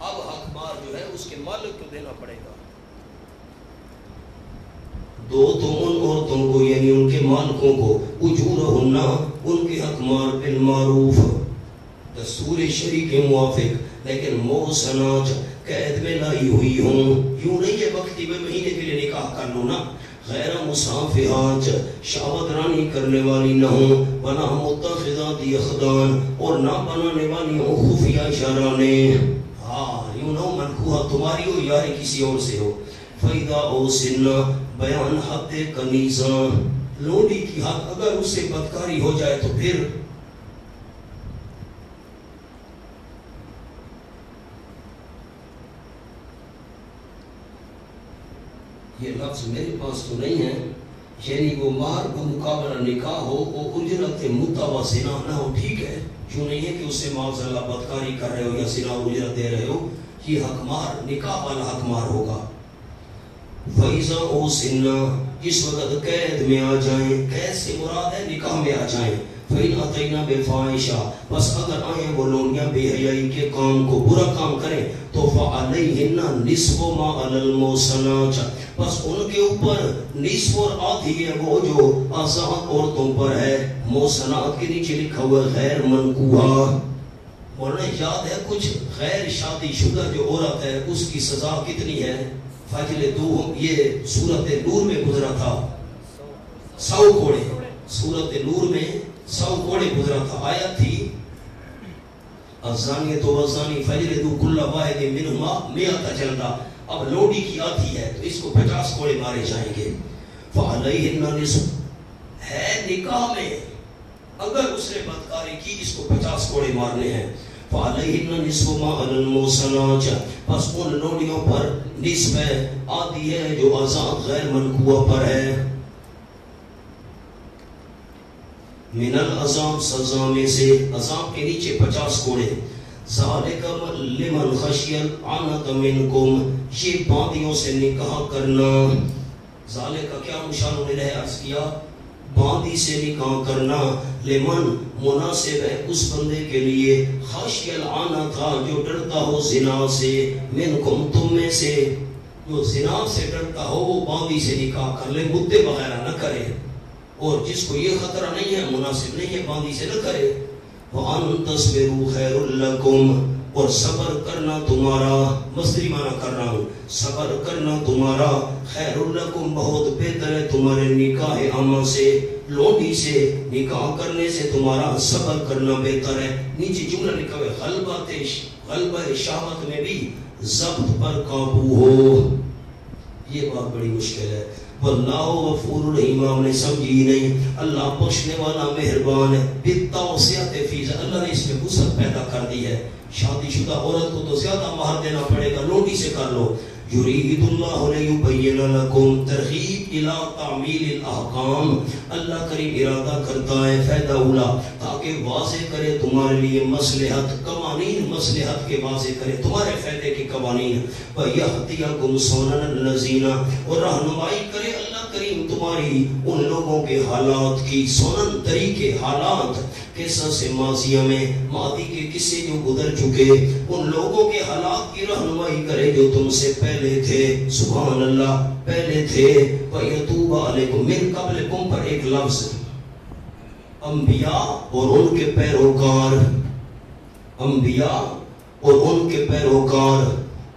اب حق بار جو ہے اس کے مالک کو دینا پڑے گا. دو تم ان عورتوں کو یعنی ان کے مالکوں کو، اجورہن ان کے حق مار بالمعروف، دستور شریع کے موافق، لیکن محصنات قید میں لائی ہوئی ہوں. یوں نہیں ہے وقتی میں مہینے کے لیے نکاح کر لو نا. غیر مصافحات، شہوت رانی کرنے والی نہ ہوں، ولا متخذات اخدان، اور نہ بنانے والی ہوں خفیہ اشارانے. ہاں یوں نہ ہو منکوحہ تمہاری ہو یا کسی اور سے ہو. فیدا او سنہ، بیان حد کنیزاں. لونڈی کی حد اگر اس سے بدکاری ہو جائے تو پھر یہ لفظ میرے پاس تو نہیں ہے، یعنی وہ مہر کا مقابلہ نکاح ہو، وہ اجرت متوازنہ نہ ہو. ٹھیک ہے، جو نہیں ہے کہ اس سے معاذ اللہ بدکاری کر رہے ہو یا سنا اجرت دے رہے ہو. یہ حق مہر نکاح والا حق مہر ہوگا. فیضا او سنہ، اس وقت قید میں آ جائیں. قید سے مراد ہے نکاح میں آ جائیں. فَإِنْ أَتَيْنَا بِفَاحِشَةٍ، بس اگر آئیں وہ لونڈیاں بے حیائی کے کام کو، برا کام کریں، تو فَعَلَيْهِنَّ نِصْفُ مَا عَلَى الْمُحْصَنَاتِ، بس ان کے اوپر نصف اور آدھی ہے وہ جو آزاد عورتوں پر ہے. محصنات کے نیچے لکھا ہوا غیر منکوحہ. مولانا یاد ہے کچھ غیر شادی شدہ جو عورت ہے اس کی سزا کتنی ہے؟ فجل دو، یہ سورت نور میں گزرا تھا، 100 کوڑے. سورت نور میں 100 کوڑے گزرا تھا. آیت تھی الزانیۃ والزانی فجلدوا کل واحد منہما 100 جلدہ. اب لونڈی کی آدھی ہے تو اس کو 50 کوڑے مارے جائیں گے. فعلیہن نصف، ہے نکاح میں اگر اس نے بدکاری کی اس کو 50 کوڑے مارنے ہیں. فعلیہن نصف ما علی المحصنات، پس ان لونڈیوں پر نصف ہے، آدھی ہے جو آزاد غیر منکوحہ پر ہے. من العذاب، سزا میں سے، عذاب کے نیچے 50 کوڑے. ذالک لمن خشی العنت منکم، یہ باندیوں سے نکاح کرنا. ذالک کا کیا مشان نے عرض کیا؟ باندی سے نکاح کرنا. لمن مناسب ہے اس بندے کے لیے، خشی العنت تھا جو ڈرتا ہو زنا سے، منکم تم میں سے جو زنا سے ڈرتا ہو وہ باندی سے نکاح کر لے، مدے وغیرہ نہ کرے. اور جس کو یہ خطرہ نہیں ہے، مناسب نہیں ہے، باندی سے نہ کرے. وَأَن تَصْبِرُوا خَيْرٌ لَكُمْ، اور صبر کرنا تمہارا، مصدری معنی کر رہا ہوں، صبر کرنا تمہارا خیر لکم بہت بہتر ہے تمہارے نکاح عامہ سے، لونڈی سے نکاح کرنے سے تمہارا صبر کرنا بہتر ہے۔ نیچے جملہ لکھا ہے غلبہ شہوت میں بھی ضبط پر قابو ہو، یہ بات بڑی مشکل ہے۔ واللہ غفور الرحیم، ہم نے سمجھی نہیں، اللہ بخشنے والا مہربان ہے، بالتوسعۃ فی، اللہ نے اس میں وسعت پیدا کر دی ہے، شادی شدہ عورت کو تو زیادہ مہر دینا پڑے گا، لونڈی سے کر لو۔ یرید اللہ لیبین لکم، ترغیب الی تعمیل الاحکام، اللہ کریم ارادہ کرتا ہے فائدہ اولا، تاکہ واضح کرے تمہارے لیے مصلحت، قوانین مصلحت کے واضح کرے تمہارے فائدے کے قوانین، وَيَهْدِيَكُمْ سُنَنَ الَّذِينَ، اور رہنمائی کرے اللہ کریم تمہاری ان لوگوں کے حالات کی، سنن طریقے حالات، قصص ماضیہ میں ماضی کے قصے جو گزر چکے ان لوگوں کے حالات کی رہنمائی کرے جو تم سے پہلے تھے، سبحان اللہ، پہلے تھے۔ وَيَتُوبَ عَلَيْكُمْ، من قبلکم پر ایک لفظ، انبیاء اور ان کے پیروکار، انبیاء اور ان کے پیروکار،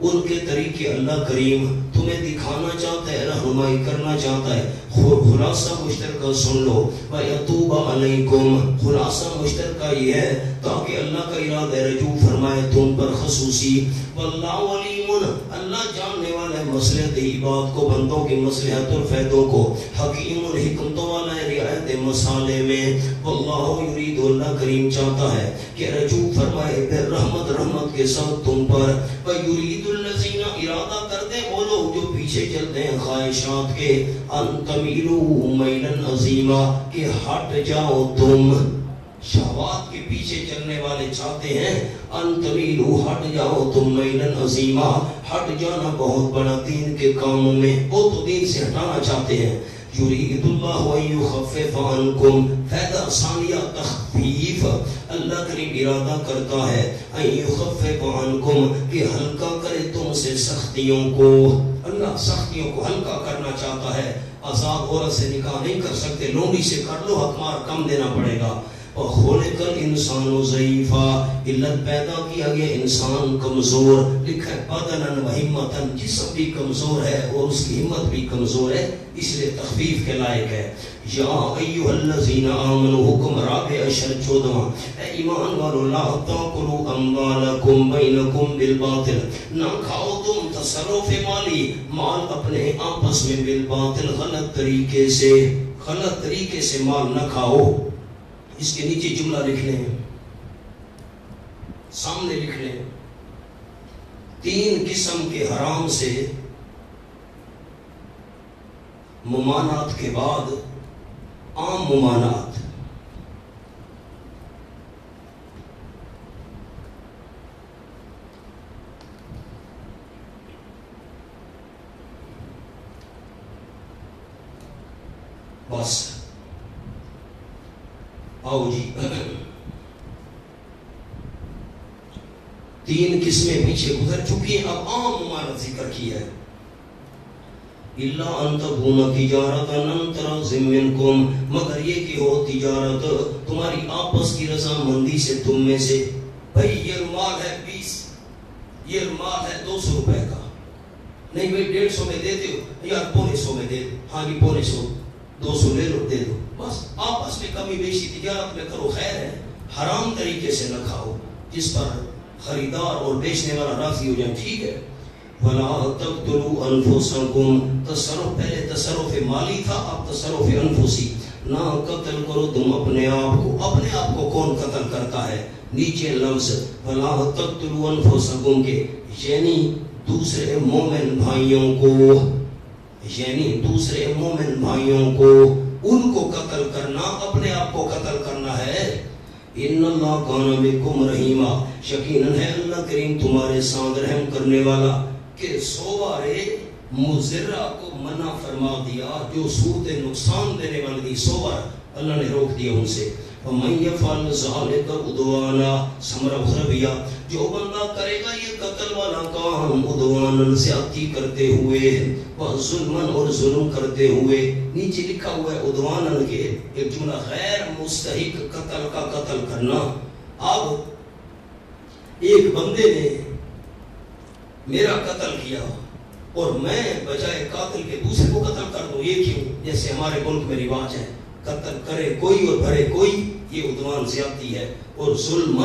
ان کے طریقے اللہ کریم تمہیں دکھانا چاہتا ہے، رہنمائی کرنا چاہتا ہے۔ خلاصہ مشترکہ سن لو، وَيَتُوبَ عَلَيْكُمْ، خلاصہ مشترکہ یہ ہے تاکہ اللہ کا ارادہ رجوع فرمائے تم پر خصوصی۔ وَاللَّهُ عَلِيمٌ، اللہ جاننے والا ہے مصلحت عباد کو، بندوں کی مصلحت اور فائدوں کو، حکیم حکمتوں والا ہے رعایت مسالے میں۔ وَاللَّهُ يُرِيدُ، اللہ کریم چاہتا ہے کہ رجوع فرمائے رحمت رحمت کے ساتھ تم پر۔ وَيُرِيدُ الَّذِينَ، ارادہ کرتے وہ لوگ جو پیچھے چلتے ہیں خواہشات کے، ان تمیلوا میلا عظیما، کہ ہٹ جاؤ تم، شہوات کے پیچھے چلنے والے چاہتے ہیں ان تمیلوا، ہٹ جاؤ تم، میلا عظیما، ہٹ جانا بہت بڑا دین کے کاموں میں، وہ تو دین سے ہٹانا چاہتے ہیں۔ یرید اللہ ان یخفف عنکم، فائدہ ثانیہ تخفیف، اللہ کریم ارادہ کرتا ہے ان یخفف عنکم، کہ ہلکا کرے تم سے سختیوں کو، اللہ سختیوں کو ہلکا کرنا چاہتا ہے۔ آزاد عورت سے نکاح نہیں کر سکتے، لونڈی سے کر لو، حکمار کم دینا پڑے گا۔ وَخُلِقَ الْإِنسَانُ ضَعِيفًا، علت پیدا کیا گیا انسان کمزور، لکھا ہے بَدَنًا وَحِمَّةً، جسم بھی کمزور ہے اور اس کی ہمت بھی کمزور ہے، اس لیے تخفیف کے لائق ہے۔ یا ایھا الذین آمنوا، حکم رابع اشر 14، اے ایمان والو، لا تاکلوا اموالکم بینکم بالباطل، نہ کھاؤ تم تصرف مالی، مال اپنے آپس میں بالباطل، غلط طریقے سے، غلط طریقے سے مال نہ کھاؤ۔ اس کے نیچے جملہ لکھ لیں، سامنے لکھ لیں، 3 قسم کے حرام سے ممانعت کے بعد عام ممانعت۔ بس آؤ جی، 3 قسمیں پیچھے گزر چکی ہیں، اب عام ممانعت ذکر کی ہے۔ الا ان تکون تجارت عن تراض منکم، مگر یہ کہ ہو تجارت تمہاری آپس کی رضامندی سے تم میں سے۔ بھائی یہ رومال ہے 20، یہ رومال ہے 200 روپے کا، نہیں بھائی 150 میں دیتے ہو، یار 150 میں دے دو، ہاں جی 150، 200 لے لو، دے دو، بس آپس میں کمی بیشی تجارت میں کرو، خیر ہے، حرام طریقے سے نہ کھاؤ جس پر خریدار اور بیچنے والا راضی ہو جائے، ٹھیک ہے۔ وَلَا تَقْتُلُوا أَنفُسَكُمْ، تصرف پہلے تصرف مالی تھا، اب تصرف انفسی، نہ قتل کرو تم اپنے آپ کو، اپنے آپ کو کون قتل کرتا ہے؟ نیچے لفظ وَلَا تَقْتُلُوا أَنفُسَكُمْ کے، یعنی دوسرے مومن بھائیوں کو، یعنی دوسرے مومن بھائیوں کو، ان کو قتل کرنا، اپنے آپ کو قتل کرنا ہے۔ ان اللہ کان بکم رحیما، یقیناً ہے اللہ کریم تمہارے ساتھ رحم کرنے والا۔ کہ سوارے مضرہ کو منع فرما دیا، جو سود نقصان دینے والی تھی، سوار اللہ نے روک دیا ان سے۔ وَمَنْ يَفْعَلْ ذَلِكَ عُدْوَانًا، ثمرہ غربیہ، جو بندہ کرے گا یہ قتل والا کام، عدواناً زیادتی کرتے ہوئے، وَظُلْمًا اور ظلم کرتے ہوئے، نیچے لکھا ہوا ہے عدواناً کے ایک جملہ غیر مستحق قتل کا قتل کرنا۔ اب ایک بندے نے میرا قتل کیا اور میں بجائے قاتل کے دوسرے کو قتل کر دوں، یہ کیوں؟ جیسے ہمارے ملک میں رواج ہے، قتل کرے کوئی اور بھرے کوئی، یہ عدوان زیادتی ہے۔ اور ظلم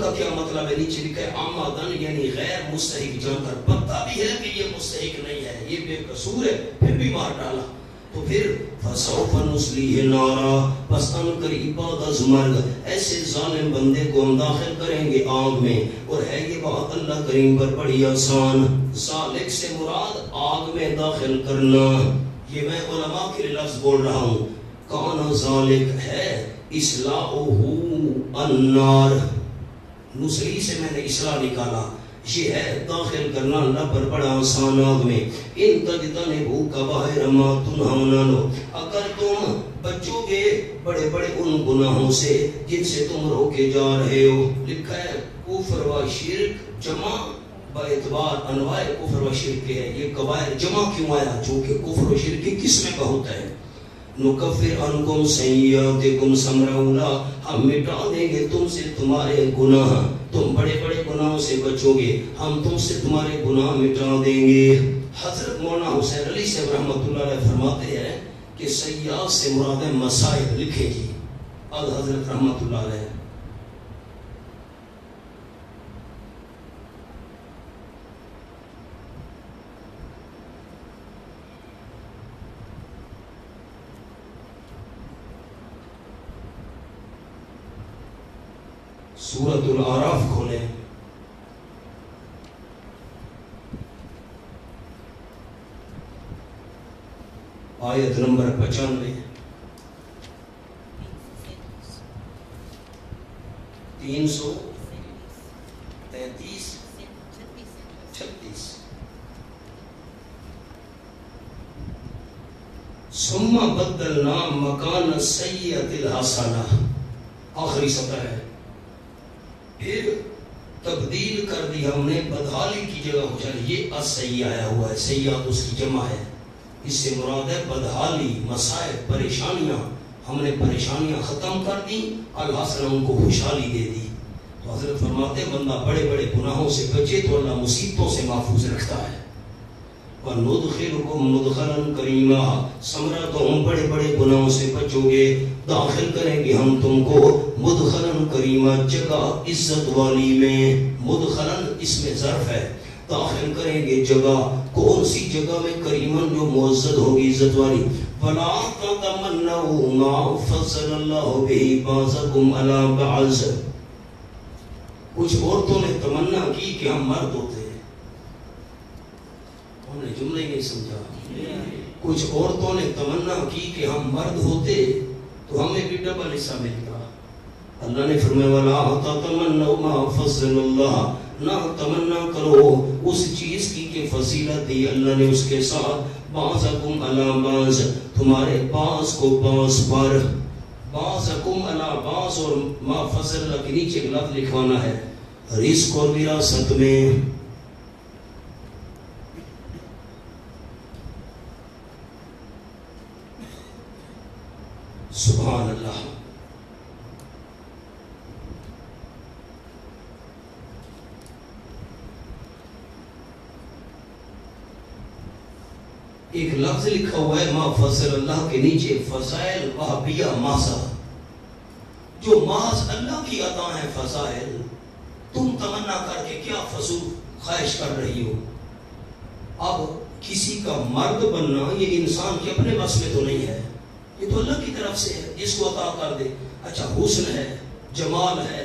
کا کیا مطلب ہے؟ نیچے لکھا ہے آمدن، یعنی غیر مستحق جان کر، پتہ بھی ہے کہ یہ مستحق نہیں ہے، یہ بے قصور ہے، پھر بھی مار ڈالا، تو پھر فَسَوْفَ نُصْلِيهِ نَارًا، بس ان قریب بعد از مرگ ایسے ظالم بندے کو ہم داخل کریں گے آگ میں۔ اور ہے یہ بات اللہ کریم پر بڑی آسان، ذالک سے مراد آگ میں داخل کرنا، یہ میں علماء کے لیے لفظ بول رہا ہوں۔ کون ذالک ہے؟ اصلاحہ النار، نصری سے میں نے اصلاح نکالا، یہ ہے داخل کرنا اللہ پر بڑا آسان آگ میں۔ ان تجتنبوا کبائر ما تنہون عنہ، اگر تم بچو گے بڑے بڑے ان گناہوں سے جن سے تم روکے جا رہے ہو۔ لکھا ہے کفر و شرک جمع باعتبار انواع کفر و شرک کے ہے، یہ کبائر جمع کیوں آیا؟ چونکہ کفر و شرک کی قسمیں بہت ہے۔ نکفر عنکم سیئاتکم سمرا، ہم مٹا دیں گے تم سے تمہارے گناہ، تم بڑے بڑے گناہوں سے بچو گے، ہم تم سے تمہارے گناہ مٹا دیں گے۔ حضرت مولانا حسین علی صاحب رحمۃ اللہ علیہ فرماتے ہیں کہ سیئات سے مراد ہے مصائب، لکھیں جی حضرت رحمۃ اللہ علیہ۔ سورۃ الاعراف کھولیں، آیت نمبر 95، 333 36۔ ثم بدلنا مکان السیئۃ الحسنہ، آخری سطر ہے، پھر تبدیل کر دی ہم نے بدحالی کی جگہ ہو جائے، یہ السیئہ آیا ہوا ہے، سیئات اس کی جمع ہے، اس سے مراد ہے بدحالی، مسائب، پریشانیاں، ہم نے پریشانیاں ختم کر دی، الحسنہ ان کو خوشحالی دے دی۔ تو حضرت فرماتے ہیں بندہ بڑے بڑے گناہوں سے بچے تو اللہ مصیبتوں سے محفوظ رکھتا ہے۔ وَنُدْخِلُكُمْ مُدْخَلًا كَرِيمًا، سمرا تو ہم بڑے بڑے گناہوں سے بچو گے، داخل کریں گے ہم تم کو مدخلاً کریمہ، جگہ عزت والی میں، مدخلاً اس میں ظرف ہے، داخل کریں گے جگہ، کون سی جگہ میں؟ کریماً جو معزز ہوگی، عزت والی۔ وَلَا تَتَمَنَّوْا مَا فَضَّلَ اللَّهُ بِهِ بَعْضَكُمْ عَلَىٰ بَعْضٍ، کچھ عورتوں نے تمنا کی کہ ہم مرد ہوتے ہیں، انہوں نے جملے نہیں سمجھا، کچھ عورتوں نے تمنا کی کہ ہم مرد ہوتے تو ہمیں بھی ڈبل حصہ ملتا۔ اللہ نے فرمایا وَلَا تَتَمَنَّوْا مَا فَضَّلَ اللَّهُ، نہ تمنا کرو اس چیز کی کہ فضیلت دی اللہ نے اس کے ساتھ، بعضکم علی بعض، تمہارے بعض کو بعض پر، بعضکم علی بعض، اور ما فضل اللہ کے نیچے ایک لفظ لکھوانا ہے، رزق اور وراثت میں۔ سبحان اللہ۔ ایک لفظ لکھا ہوا ہے ما فضل اللہ کے نیچے فضائل وہابیہ ماسا، جو محض اللہ کی عطا ہے فضائل، تم تمنا کر کے کیا فضول خواہش کر رہی ہو؟ اب کسی کا مرد بننا یہ انسان کے اپنے بس میں تو نہیں ہے، یہ تو اللہ کی طرف سے ہے، جس کو عطا کر دے۔ اچھا حسن ہے، جمال ہے،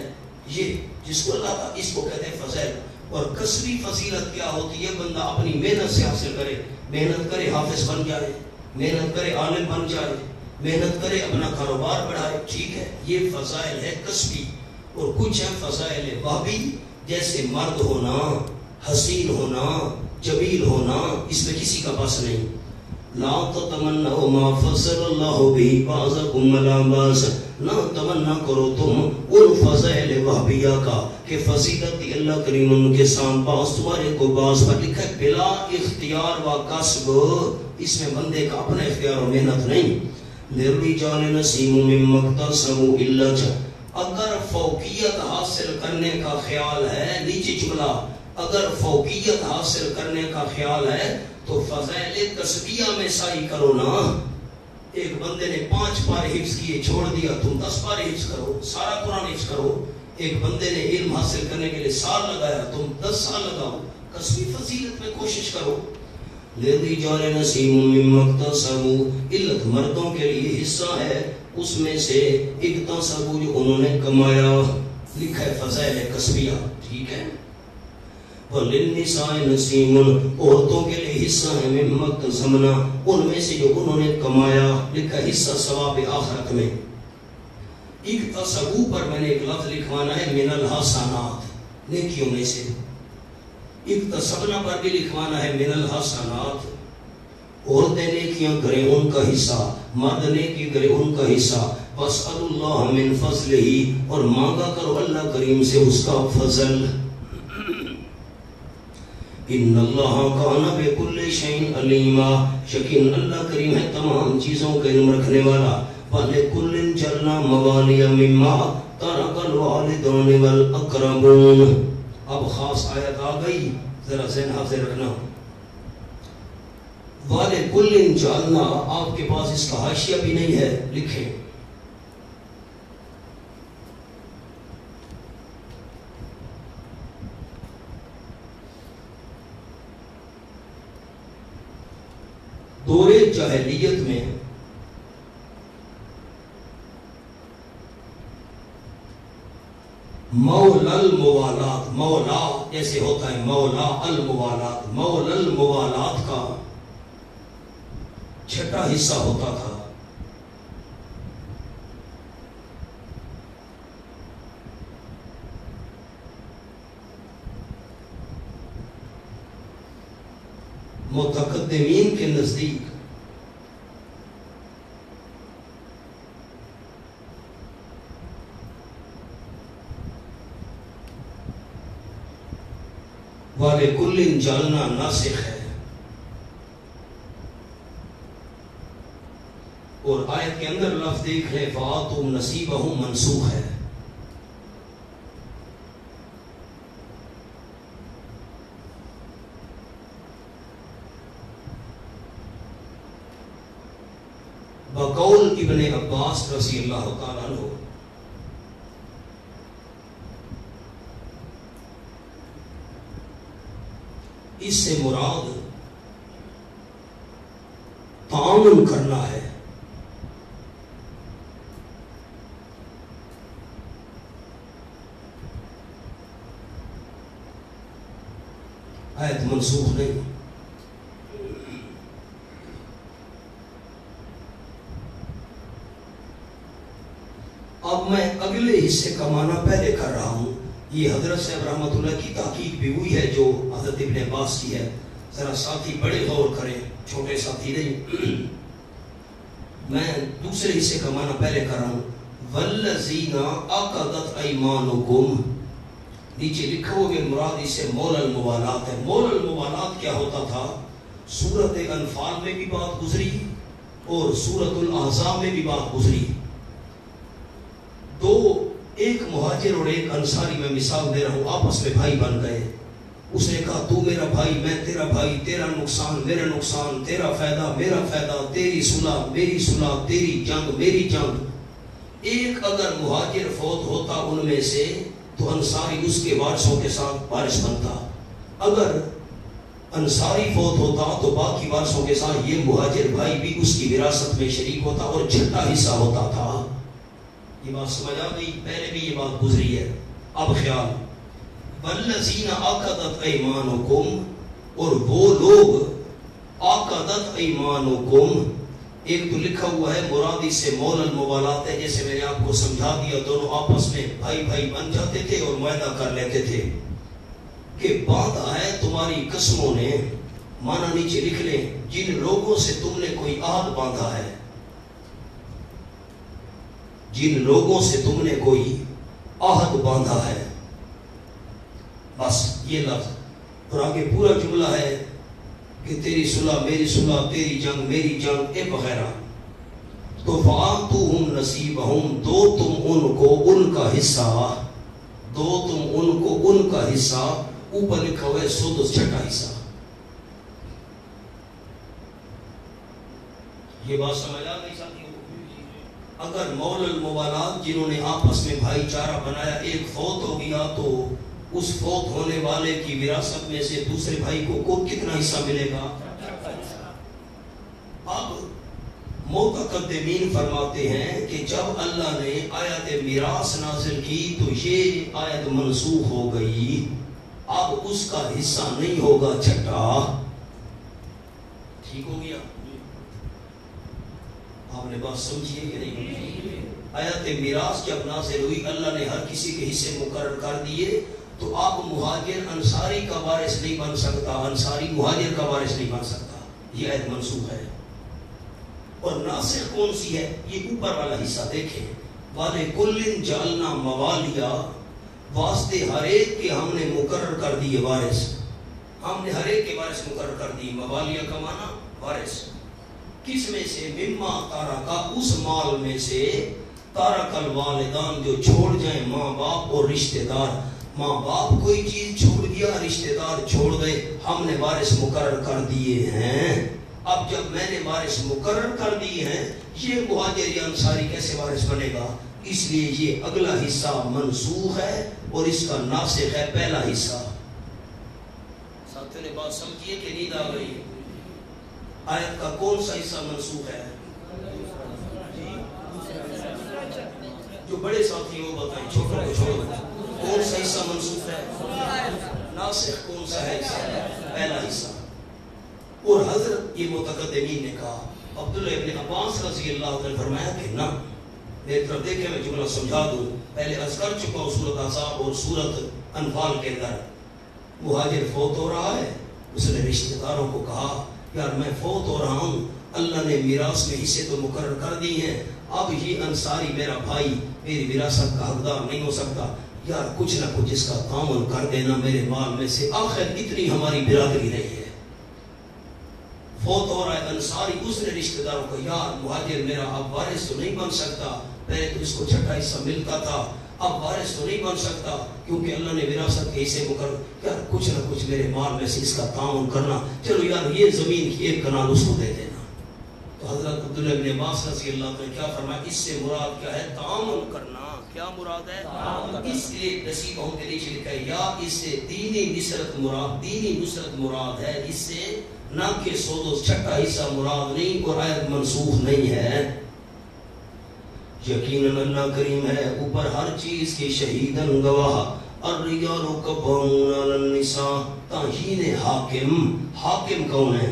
یہ جس کو اللہ کا، اس کو کہتے ہیں فضائل۔ اور کسبی فضیلت کیا ہوتی ہے؟ بندہ اپنی محنت سے حاصل کرے، محنت کرے حافظ بن جائے، محنت کرے عالم بن جائے، محنت کرے اپنا کاروبار بڑھائے، ٹھیک ہے، یہ فضائل ہے کسبی۔ اور کچھ ہے فضائل وہابی، جیسے مرد ہونا، حسین ہونا، جمیل ہونا، اس میں کسی کا بس نہیں۔ لا تتمنوا ما فضل اللہ به بعضکم علی بعض، نہ تمنا کرو تم ان فضائل وہابیہ کا کہ فضیلت اللہ کریم ان کے ساتھ بعض تمہارے کو بعض پر، لکھا ہے بلا اختیار و کسب، اس میں بندے کا اپنا اختیار و محنت نہیں۔ للرجال نصیب مما اکتسبوا الا اگر فوقیت حاصل کرنے کا خیال ہے، نیچے جملہ، اگر فوقیت حاصل کرنے کا خیال ہے تو فضائل کسبیہ میں سعی کرو نا۔ ایک بندے نے 5 پارے حفظ کیے چھوڑ دیا، تم 10 پارے حفظ کرو، سارا قرآن حفظ کرو۔ ایک بندے نے علم حاصل کرنے کے لیے سال لگایا، تم 10 سال لگاؤ، کسبی فضیلت میں کوشش کرو۔ لِلرِّجَالِ نَصِیبٌ مِّمَّا اکْتَسَبُوا، علت مردوں کے لیے حصہ ہے اس میں سے اکتسبوا جو انہوں نے کمایا، لکھا ہے فضائل کسبیہ، ٹھیک ہے۔ وَلِلنِّسَاءِ نَصِیبٌ، عورتوں کے لیے حصہ ہے مِّمَّا اکْتَسَبْنَا، ان میں سے جو انہوں نے کمایا، لکھا حصہ ثواب آخرت میں۔ اکتسبوا پر میں نے ایک لفظ لکھوانا ہے من الحسنات، نیکیوں میں سے۔ اکتسبنا پر بھی لکھوانا ہے من الحسنات، عورتیں نیکیاں کریں ان کا حصہ، مرد نیکی کرے ان کا حصہ۔ وَاسْأَلُوا اللَّهَ مِن فَضْلِهِ، اور مانگا کرو اللہ کریم سے اس کا فضل۔ ان اللہ کان بکل شیء علیما، یقین اللہ کریم ہے تمام چیزوں کا علم رکھنے والا۔ وَلِكُلٍّ جَعَلْنَا مَوَالِيَ مِمَّا تَرَكَ الْوَالِدَانِ وَالْأَقْرَبُونَ۔ اب خاص آیت آ گئی، ذرا ذہن حاضر رکھنا۔ وَلِكُلٍّ جَعَلْنَا، آپ کے پاس اس کا حاشیہ بھی نہیں ہے، لکھیں۔ دور جاہلیت میں مولا الموالات، مولا جیسے ہوتا ہے مولا الموالات، مولا الموالات کا چھٹا حصہ ہوتا تھا۔ متقدمین کے نزدیک وَلِكُلٍّ جَعَلْنَا ناسخ ہے، اور آیت کے اندر لفظ دیکھ لیں فَآتُوا نَصِیبَهُم منسوخ ہے۔ بقول ابن عباس رضی اللہ تعالیٰ عنہ، اس سے مراد تعاون کرنا ہے۔ آیت منسوخ نہیں۔ اب میں اگلے حصے کا معنی پہلے کر رہا ہوں، یہ حضرت صاحب رحمۃ اللہ کی تحقیق بھی ہوئی ہے جو حضرت ابن عباس کی ہے، ذرا ساتھی بڑے غور کریں، چھوٹے ساتھی نہیں۔ میں دوسرے حصے کا معنی پہلے کر رہا ہوں۔ وَالَّذِينَ عَقَدَتْ أَيْمَانُكُمْ، نیچے لکھا ہوا کہ مراد اس سے مولا الموالات ہے۔ مولا الموالات کیا ہوتا تھا؟ سورۃ انفال میں بھی بات گزری اور سورۃ الاحزاب میں بھی بات گزری۔ دو، ایک مہاجر اور ایک انصاری، میں مثال دے رہا ہوں، آپس میں بھائی بن گئے۔ اس نے کہا تو میرا بھائی، میں تیرا بھائی، تیرا نقصان میرا نقصان، تیرا فائدہ میرا فائدہ، تیری صلح میری صلح، تیری جنگ میری جنگ۔ ایک اگر مہاجر فوت ہوتا ان میں سے تو انصاری اس کے وارثوں کے ساتھ وارث بنتا، اگر انصاری فوت ہوتا تو باقی وارثوں کے ساتھ یہ مہاجر بھائی بھی اس کی وراثت میں شریک ہوتا اور چھٹا حصہ ہوتا تھا۔ یہ بات سمجھ آ گئی؟ پہلے بھی یہ بات گزری ہے۔ اب خیال، وَالَّذِينَ عَقَدَتْ أَيْمَانُكُمْ، اور وہ لوگ عَقَدَتْ أَيْمَانُكُمْ، ایک تو لکھا ہوا ہے مراد اس سے مولا الموالات ہے، جیسے میں نے آپ کو سمجھا دیا، دونوں آپس میں بھائی بھائی بن جاتے تھے اور معاہدہ کر لیتے تھے کہ باندھا ہے تمہاری قسموں نے، معنی نیچے لکھ لیں، جن لوگوں سے تم نے کوئی عہد باندھا ہے، جن لوگوں سے تم نے کوئی عہد باندھا ہے، بس یہ لفظ، اور آگے پورا جملہ ہے کہ تیری صلح میری صلح، تیری جنگ میری جنگ، اے وغیرہ۔ تو تو فَآتُوهُمْ نَصِيبَهُمْ، دو تم ان کو ان کا حصہ، دو تم ان کو ان کا حصہ. اوپر لکھا ہوا ہے سدس، چھٹا حصہ. یہ بات سمجھ آ گئی ساتھیوں؟ اگر مول الموالات جنہوں نے آپس میں بھائی چارہ بنایا ایک فوت ہو گیا تو اس فوت ہونے والے کی وراثت میں سے دوسرے بھائی کو کتنا حصہ ملے گا؟ اب متقدمین فرماتے ہیں کہ جب اللہ نے آیت میراث نازل کی تو یہ آیت منسوخ ہو گئی، اب اس کا حصہ نہیں ہوگا چھٹا. ٹھیک ہو گیا؟ آپ نے بات سمجھیے کہ نہیں؟ آیت میراث جب نازل ہوئی اللہ نے ہر کسی کے حصے مقرر کر دیے، تو اب مہاجر انصاری کا وارث نہیں بن سکتا، انصاری مہاجر کا وارث نہیں بن سکتا. یہ آیت منسوخ ہے. اور ناسخ کون سی ہے؟ یہ اوپر والا حصہ دیکھیں. وَلِكُلٍّ جَعَلْنَا مَوَالِيَا، واسطے ہر ایک کے ہم نے مقرر کر دیے وارث. ہم نے ہر ایک کے وارث مقرر کر دیے. موالیا کا معنی وارث. کس میں سے؟ مما تارکا، اس مال میں سے. تارک الوالدان، جو چھوڑ جائیں ماں باپ اور رشتہ دار. ماں باپ کوئی چیز چھوڑ دیا، رشتہ دار چھوڑ گئے، ہم نے وارث مقرر کر دیے ہیں. اب جب میں نے وارث مقرر کر دیے ہیں، یہ مہاجر یا انصاری کیسے وارث بنے گا؟ اس لیے یہ اگلا حصہ منسوخ ہے اور اس کا ناسخ ہے پہلا حصہ. ساتھیوں نے بات سمجھیے کہ نیند آ گئی؟ آیت کا کون سا حصہ منسوخ ہے؟ جو بڑے ساتھی وہ بتائیں، چھوٹوں کو چھوڑو. کون سا حصہ منسوخ ہے؟ ناسخ کون سا ہے؟ پہلا حصہ. اور حضرت یہ متقدمین نے کہا، عبداللہ ابن عباس رضی اللہ عنہ نے فرمایا کہ نہ. میری طرف دیکھیں، میں جملہ سمجھا دوں. پہلے عرض کر چکا ہوں سورۃ احزاب اور سورۃ انفال کے اندر مہاجر فوت ہو رہا ہے. اس نے رشتہ داروں کو کہا یار میں فوت ہو رہا ہوں، اللہ نے میراث میں حصے تو مقرر کر دی ہیں، اب یہ انصاری میرا بھائی میری وراثت کا حقدار نہیں ہو سکتا، یار کچھ نہ کچھ اس کا تعاون کر دینا میرے مال میں سے. آخر اتنی ہماری برادری رہی ہے. فوت ہو رہا ہے انصاری، اس نے رشتہ داروں کو یار مہاجر میرا اب وارث تو نہیں بن سکتا، پہلے تو اس کو چھٹا حصہ ملتا تھا، اب وارث تو نہیں بن سکتا کیونکہ اللہ نے وراثت کے حصے مقرر، یار کچھ نہ کچھ میرے مال میں سے اس کا تعاون کرنا، چلو یار یہ زمین کی ایک کنال اس کو دے دینا. تو حضرت عبداللہ ابن عباس رضی اللہ عنہ نے کیا فرمایا؟ اس سے مراد کیا ہے؟ تعاون کرنا. کیا مراد ہے؟ اس لیے نصیبوں کے نیچے لکھا ہے یا اس سے دینی نصرت مراد، دینی نصرت مراد ہے، اس سے نہ کہ سدس چھٹا حصہ مراد نہیں، اور آیت منسوخ نہیں ہے. یقیناً اللہ کریم ہے اوپر ہر چیز کے شہیدن گواہ. الرجال قوامون علی النساء، تعیین حاکم. حاکم کون ہے؟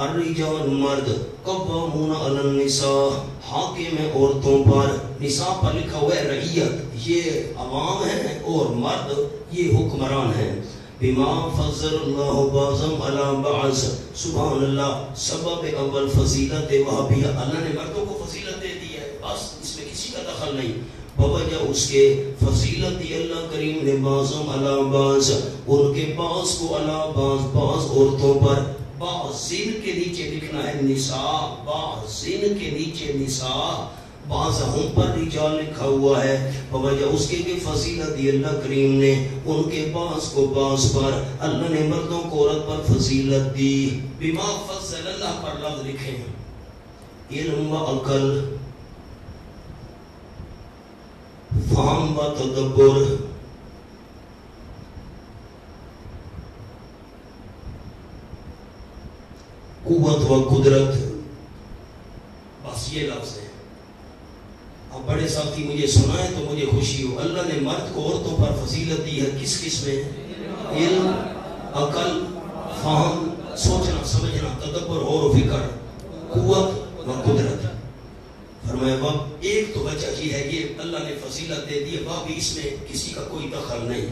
الرجال مرد، قوامون علی النساء حاکم ہے عورتوں پر. نساء پر لکھا ہوا ہے رعیت، یہ عوام ہیں، اور مرد یہ حکمران ہیں. بما فضل اللہ بعضهم علی بعض، سبحان اللہ. سبب اول فضیلت وہابیہ، اللہ نے مردوں کو فضیلت دے دی ہے، بس اس میں کسی کا دخل نہیں. بوجہ اس کے فضیلت دی اللہ کریم نے بعضهم علی بعض، ان کے بعض کو علی بعض، بعض عورتوں پر. بعضین کے نیچے لکھنا ہے نساء، بعضین کے نیچے نساء، بعضہم پر رجال لکھا ہوا ہے. وجہ اس کے کہ فضیلت دی اللہ کریم نے ان کے بعض کو بعض پر، اللہ نے مردوں کو عورت پر فضیلت دی. بما فضل اللہ پر لفظ لکھیں. علم و عقل، فہم و تدبر، قوت و قدرت، بس یہ لفظ ہے. اب بڑے ساتھی مجھے سنائیں تو مجھے خوشی ہو. اللہ نے مرد کو عورتوں پر فضیلت دی ہے کس کس میں؟ علم، عقل، فہم، سوچنا سمجھنا، تدبر، غور و فکر، قوت و قدرت. فرمایا باب ایک تو وجہ یہ ہے یہ اللہ نے فضیلت دے دی ہے، بابی اس میں کسی کا کوئی دخل نہیں.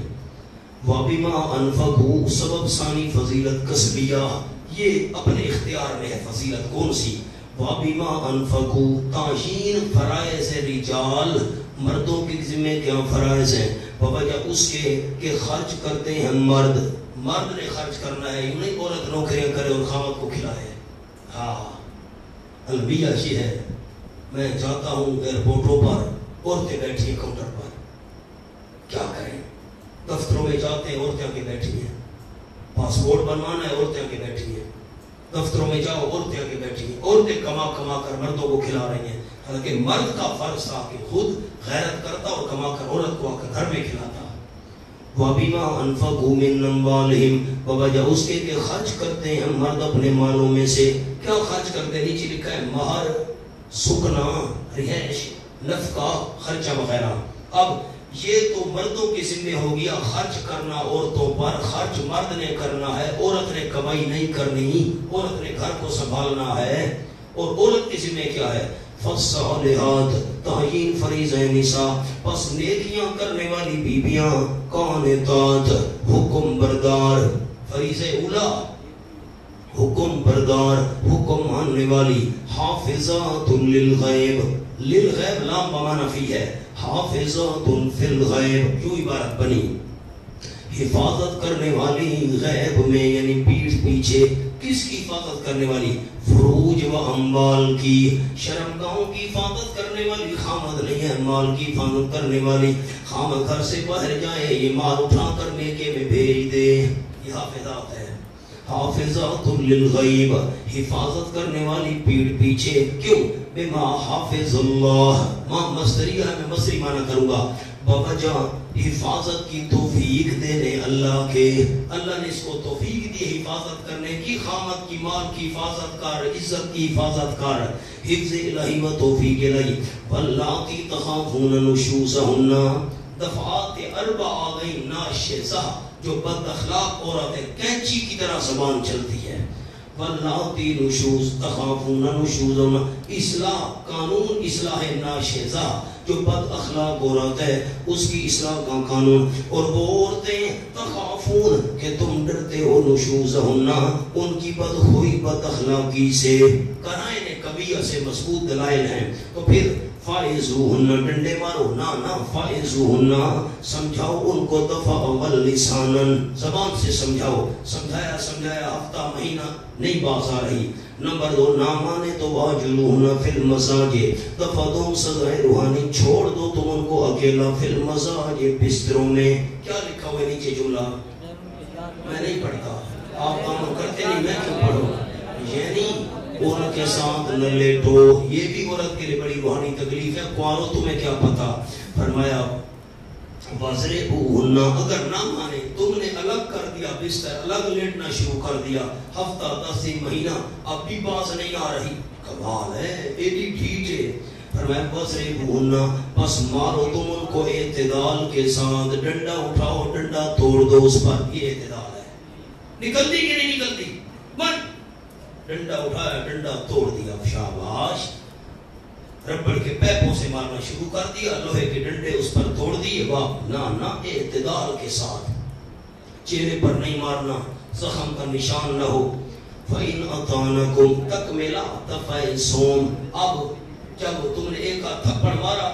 وَبِمَا أَنفَقُوا، سبب ثانی فضیلت کسبیہ، یہ اپنے اختیار میں ہے. فضیلت کون سی؟ وَبِمَا أَنفَقُوا، تعیین فرائض رجال، مردوں کے ذمہ کیا فرائض ہیں؟ وجہ اس کے کہ خرچ کرتے ہیں مرد. مرد نے خرچ کرنا ہے، یوں نہیں عورت نوکریاں کرے اور خامد کو کھلائے. ہاں المیہ یہ ہے. میں جاتا ہوں ایئرپورٹوں پر، عورتیں بیٹھی ہیں کاؤنٹر پر، کیا کریں؟ دفتروں میں جاتے ہیں، عورتیں آگے بیٹھی ہیں، پاسپورٹ بنوانا ہے، عورتیں آگے بیٹھی ہیں، دفتروں میں جاؤ، عورتیں آگے بیٹھی ہیں، عورتیں کما کما کر مردوں کو کھلا رہی ہیں، حالانکہ مرد کا فرض تھا کہ خود غیرت کرتا اور کما کر عورت کو آ کر گھر میں کھلاتا۔ وَبِمَا أَنفَقُوا مِنْ أَمْوَالِهِمْ، بوجہ اس کے کہ خرچ کرتے ہیں مرد اپنے مالوں میں سے۔ کیا خرچ کرتے ہیں؟ نیچے لکھا ہے مہر، سکنا، رہائش، نفقہ، خرچہ وغیرہ۔ اب یہ تو مردوں کے ذمہ ہو گیا خرچ کرنا عورتوں پر، خرچ مرد نے کرنا ہے، عورت نے کمائی نہیں کرنی، عورت نے گھر کو سنبھالنا ہے۔ اور عورت کے ذمہ کیا ہے؟ فالصالحات، تعیین فریضہ نساء، پس نیکیاں کرنے والی بیبیاں، قانتات، حکم بردار، فریضہ اولا حکم بردار، حکم ماننے والی، حافظات للغیب، للغیب لام بمعنی فی ہے، حافظات فی الغیب، کیوں عبارت بنی؟ حفاظت کرنے والی غیب میں، یعنی پیٹھ پیچھے۔ کس کی حفاظت کرنے والی؟ فروج و اموال کی، شرمگاہوں کی حفاظت کرنے والی خامد نہیں ہے، مال کی حفاظت کرنے والی۔ خامد گھر سے باہر جائے، یہ مال اٹھا کر نیکے میں بھیج دے، یہ حافظات ہے۔ حافظات للغیب، حفاظت کرنے والی پیٹھ پیچھے، کیوں؟ بما حافظ اللہ، ماں مصدریہ ہے، میں مصدری معنی کروں گا، بوجہ حفاظت کی توفیق دینے اللہ کے۔ اللہ نے اس کو توفیق دی حفاظت کرنے کی، خامد کی، مال کی حفاظت کار، عزت کی حفاظت کار، حفظ الہی و توفیق الہی۔ واللاتی تخافون نشوزہن، دفعات اربع آ گئی ناشزہ، جو بد اخلاق عورتیں کینچی کی طرح زبان چلتی ہے۔ واللاتی نشوز تخافون نشوزہن، اصلاح، قانون اصلاح ناشزہ، جو بد اخلاق عورت ہے اس کی اصلاح کا قانون۔ اور وہ عورتیں تخافون، کہ تم ڈرتے ہو، نشوزہن، ان کی بدخوئی بد اخلاقی سے، قرائن کبیہ سے مضبوط دلائل ہیں۔ تو پھر فائزوہن، ڈنڈے مارو، نہ فائزوہن، سمجھاؤ ان کو، دفع واللسانن، زبان سے سمجھاؤ، سمجھایا ہفتہ مہینہ نہیں باز آ رہی۔ نمبر 2، نہ مانے تو واجلوہن فی المضاجع، دفعہ 2 سزائے روحانی، چھوڑ دو تم ان کو اکیلا، فی المضاجع، بستروں میں۔ کیا لکھا ہوا ہے نیچے جملہ؟ میں نہیں پڑھتا، آپ کام کرتے نہیں، میں کیوں پڑھوں؟ یعنی ان کے ساتھ نہ لیٹو، یہ بھی عورت کے لیے بڑی روحانی تکلیف ہے۔ کوارو تمہیں کیا پتا؟ فرمایا وَضْرِبُوهُنَّ، اگر نہ مانے، تم نے الگ کر دیا بستر، الگ لیٹنا شروع کر دیا، ہفتہ 10 دن مہینہ، اب بھی باز نہیں آ رہی، کمال ہے، ایڈی ڈھیٹ ہے۔ فرمایا وَضْرِبُوهُنَّ، پس مارو تم ان کو اعتدال کے ساتھ، ڈنڈا اٹھاؤ، ڈنڈا توڑ دو اس پر، یہ اعتدال ہے۔ نکلتی کہ نہیں نکلتی؟ من ڈنڈا اٹھایا، ڈنڈا توڑ دیا، شاباش۔ ربڑ کے پیپوں سے مارنا شروع کر دیا، لوہے کے ڈنڈے اس پر توڑ دیے، واہ، نہ اعتدال کے ساتھ، چہرے پر نہیں مارنا، زخم کا نشان نہ ہو۔ فَإِنْ أَطَعْنَكُمْ، تکملہ دفعہ سوم، اب جب تم نے ایک کا تھپڑ مارا،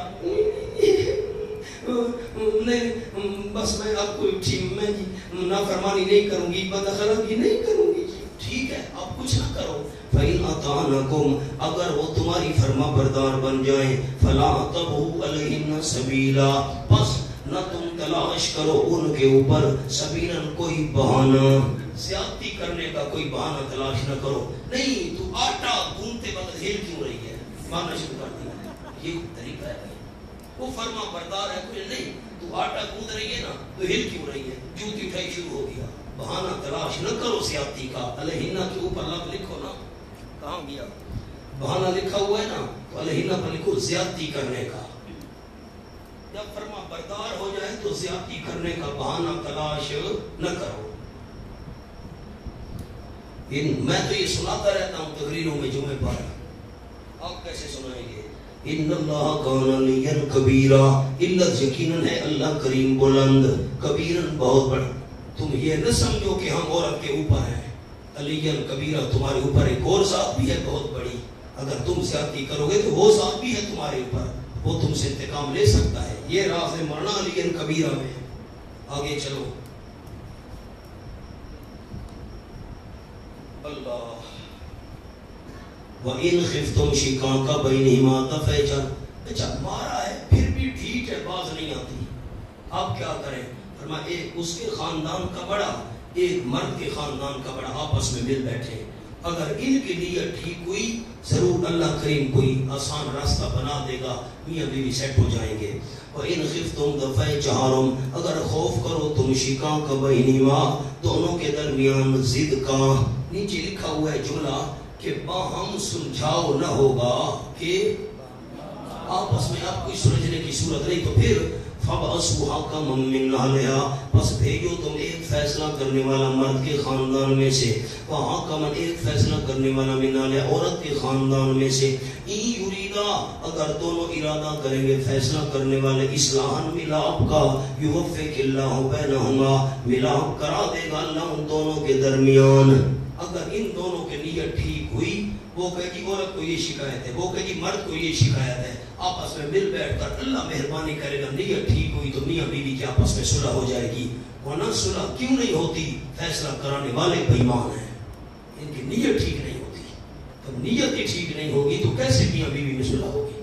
بس میں اب کوئی ٹھیک، میں نافرمانی نہیں کروں گی، بد اخلاقی نہیں کروں گی، ٹھیک ہے اب کچھ نہ کرو۔ فَإِنْ أَطَعْنَكُمْ، اگر وہ تمہاری فرما بردار بن جائیں، فَلَا تَبْغُوا عَلَيْهِنَّ سَبِيلًا، پس نہ تم تلاش کرو ان کے اوپر، سبیلاً کوئی بہانہ، زیادتی کرنے کا کوئی بہانہ تلاش نہ کرو۔ نہیں تو آٹا گوندتے وقت ہل کیوں رہی ہے، مارنا شروع کر دیا، یہ طریقہ ہے۔ وہ فرما بردار ہے، کچھ نہیں، تو آٹا گوند رہی ہے نا، تو ہل کیوں رہی ہے، جوتی اٹھائی شروع ہو گیا۔ بہانہ تلاش نہ کرو زیادتی کا، علیہنہ کے اوپر لفظ لکھو نا، کہاں گیا؟ بہانہ لکھا ہوا ہے نا، تو علیہنہ پر لکھو زیادتی کرنے کا۔ جب فرما بردار ہو جائے تو زیادتی کرنے کا بہانہ تلاش نہ کرو۔ میں تو یہ سناتا رہتا ہوں تقریروں میں جمعے پر، آپ کیسے سنائیں گے؟ ان اللہ کان علیٰ کبیرہ، علت یقیناً ہے اللہ کریم بلند، کبیراً بہت بڑا۔ تم یہ نہ سمجھو کہ ہم عورت کے اوپر ہیں، علیٰ کبیرہ تمہارے اوپر ایک اور ذات بھی ہے بہت بڑی، اگر تم زیادتی کرو گے تو وہ ذات بھی ہے تمہارے اوپر، وہ تم سے انتقام لے سکتا ہے۔ یہ راز مرنا علیٰ کبیرہ میں۔ آگے چلو، اللہ وَإِنْ خِفْتُمْ شِقَاقَ بَيْنِهِمَا فَاجْعَلُوا، اچھا مارا ہے پھر بھی ٹھیک ہے، باز نہیں آتی، اب کیا کریں؟ فرمایا ایک اس کے خاندان کا بڑا، ایک مرد کے خاندان کا بڑا آپس میں مل بیٹھے، اگر ان کے لیے ٹھیک ہوئی ضرور اللہ کریم کوئی آسان راستہ بنا دے گا، میاں بیوی سیٹ ہو جائیں گے۔ وَإِنْ خِفْتُمْ فَاجْعَلُوا، اگر خوف کرو تم شِقَاقَ بَيْنِهِمَا، دونوں کے درمیان ضد کا، نیچے لکھا ہوا ہے جملہ کہ باہم سلجھاؤ نہ ہوگا، کہ آپس میں آپ کوئی سلجھنے کی صورت نہیں، تو پھر فَبْعَثُوا حَكَمًا مِّنْ أَهْلِهَا، پس بھیجو تم ایک فیصلہ کرنے والا مرد کے خاندان میں سے، وَحَكَمًا ایک فیصلہ کرنے والا مِّنْ أَهْلِهَا عورت کے خاندان میں سے، اِن یُرِیدَا اگر دونوں ارادہ کریں گے فیصلہ کرنے والے اصلاحاً ملاپ کا، یُوَفِّقِ اللَّهُ بَيْنَهُمَا ملاپ کرا دے گا اللہ ان دونوں کے درمیان۔ اگر ان دونوں کے نیت ٹھیک ہوئی، وہ کہے گی عورت کو یہ شکایت ہے، وہ کہے گی مرد کو یہ شکایت ہے، آپس میں مل بیٹھ کر اللہ مہربانی کرے گا، نیت ٹھیک ہوئی تو میاں بیوی کے آپس میں صلح ہو جائے گی، ورنہ صلح کیوں نہیں ہوتی؟ فیصلہ کرانے والے بے ایمان ہیں، ان کی نیت ٹھیک نہیں ہوتی، تو نیت ہی ٹھیک نہیں ہوگی تو کیسے میاں بیوی میں صلح ہوگی؟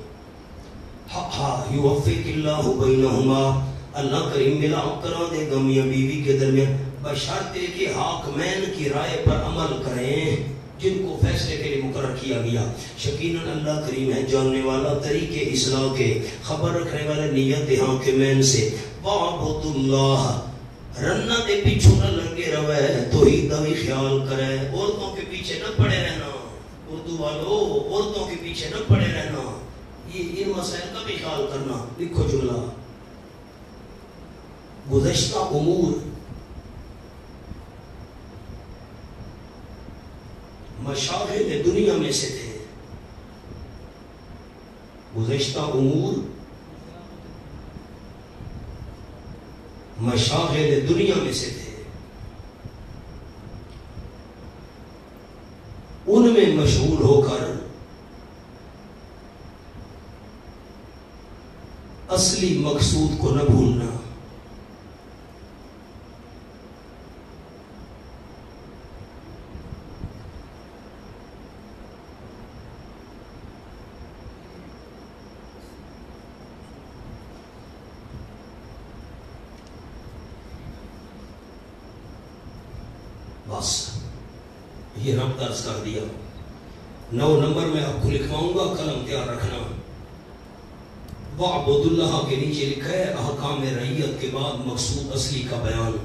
یوفق اللہ بینہما، اللہ کریم ملاپ کرا دے گا میاں بیوی کے درمیان، بشرطے کہ حاکمین کی رائے پر عمل کریں جن کو فیصلے کے لیے مقرر کیا گیا۔ یقیناً اللہ کریم ہے جاننے والا طریقے اصلاح کے، خبر رکھنے والا نیت حاکمین سے۔ وَعْبُدُ اللَّهَ، رنہ دے پیچھو نہ لگے روے، توحید دا بھی خیال کرے، عورتوں کے پیچھے نہ پڑے رہنا، اردو والو عورتوں کے پیچھے نہ پڑے رہنا، یہ مسائل کا بھی خیال کرنا۔ لکھو جملہ، گزشتہ امور مشاغل دنیا میں سے تھے، گزشتہ امور مشاغل دنیا میں سے تھے، ان میں مشغول ہو کر اصلی مقصود کو نہ بھولنا۔ بس یہ رب درس کر دیا۔ 9 نمبر میں آپ کو لکھواؤں گا، قلم تیار رکھنا۔ وَعْبُدُ اللَّهَ کے نیچے لکھا ہے احکام رعیت کے بعد مقصود اصلی کا بیان،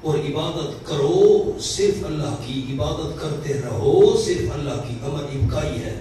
اور عبادت کرو صرف اللہ کی، عبادت کرتے رہو صرف اللہ کی، امر ابقائی ہے،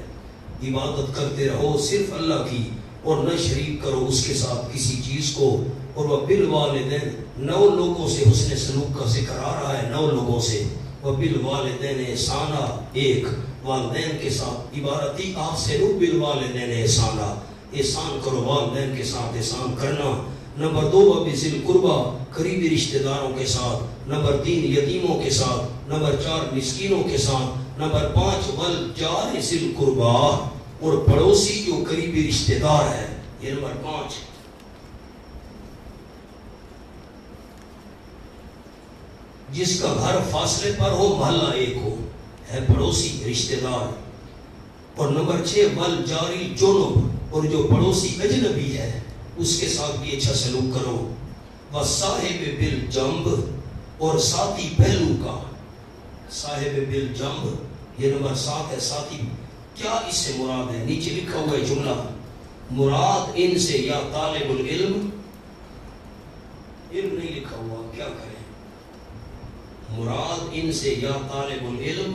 عبادت کرتے رہو صرف اللہ کی اور نہ شریک کرو اس کے ساتھ کسی چیز کو۔ اور وہ بالوالدین، 9 لوگوں سے حسن سلوک کا ذکر آ رہا ہے، 9 لوگوں سے۔ وہ بالوالدین احسانا، ایک والدین کے ساتھ عبارتی احسنوا بالوالدین احسانا، احسان کرو والدین کے ساتھ احسان کرنا۔ نمبر 2 وبذل قربا، قریبی رشتہ داروں کے ساتھ۔ نمبر 3 یتیموں کے ساتھ۔ نمبر 4 مسکینوں کے ساتھ۔ نمبر 5 والجار ذی القربا، اور پڑوسی جو قریبی رشتہ دار ہے، یہ نمبر 5۔ جس کا گھر فاصلے پر ہو، محلہ ایک ہو، ہے پڑوسی رشتہ دار۔ اور نمبر 6 والجاری جنب، اور جو پڑوسی اجنبی ہے اس کے ساتھ بھی اچھا سلوک کرو۔ وصاحب بالجنب، اور ساتھی پہلو کا، صاحب بالجنب یہ نمبر 7 ہے، ساتھی۔ کیا اس سے مراد ہے؟ نیچے لکھا ہوا ہے جملہ، مراد ان سے یا طالب العلم، علم نہیں لکھا ہوا، کیا کریں؟ مراد ان سے یا طالب العلم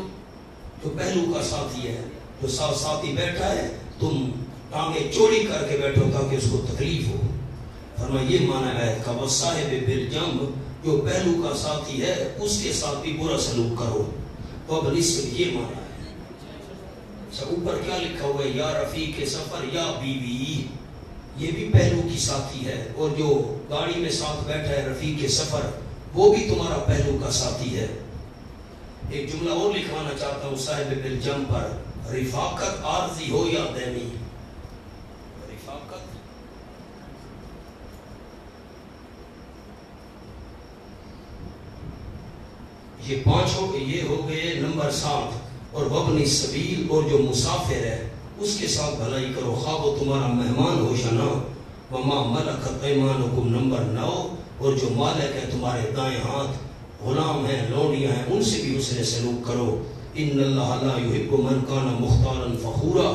جو پہلو کا ساتھی ہے، جو ساتھی بیٹھا ہے تم ٹانگیں چوڑی کر کے بیٹھو تاکہ اس کو تکلیف ہو۔ فرمایا یہ معنی ہے کہ وصاحب بالجنب، جو پہلو کا ساتھی ہے اس کے ساتھ بھی برا سلوک کرو۔ وبالنسبت یہ معنی ہے۔ اوپر کیا لکھا ہوا ہے؟ یا رفیق سفر، یا بیوی، یہ بھی پہلو کی ساتھی ہے، اور جو گاڑی میں ساتھ بیٹھا ہے رفیق سفر، وہ بھی تمہارا پہلو کا ساتھی ہے۔ ایک جملہ اور لکھوانا چاہتا ہوں صاحب بالجنب پر، رفاقت عارضی ہو یا دینی، رفاقت یہ 5 ہو، یہ ہو گئے نمبر 7۔ اور وابن السبیل اور جو مسافر ہے اس کے ساتھ بھلائی کرو، خواہ وہ تمہارا مہمان ہو یا نہ، وما ملکت ایمانکم نمبر 9، اور جو مالک ہے تمہارے دائیں ہاتھ، غلام ہیں، لونڈیاں ہیں، ان سے بھی حسن سلوک کرو۔ ان اللہ لا یحب من کان مختالا فخورا،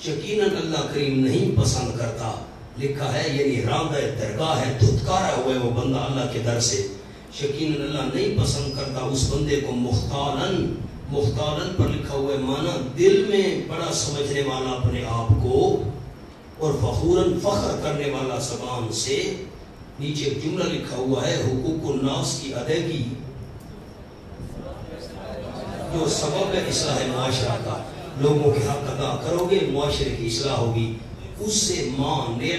یقیناً اللہ کریم نہیں پسند کرتا، لکھا ہے یعنی راندہ درگاہ ہے، دھتکارا ہوا ہے وہ بندہ اللہ کے در سے، یقیناً اللہ نہیں پسند کرتا اس بندے کو مختالن، مختالن پر لکھا ہوا ہے مانا دل میں بڑا سمجھنے والا اپنے آپ کو، اور فخورن فخر کرنے والا زبان سے۔ نیچے ایک جملہ لکھا ہوا ہے حقوق الناس کی ادائیگی، جو سبب ہے اصلاح معاشرہ کا، لوگوں کے حق ادا کرو گے معاشرے کی اصلاح ہوگی، اس سے مانع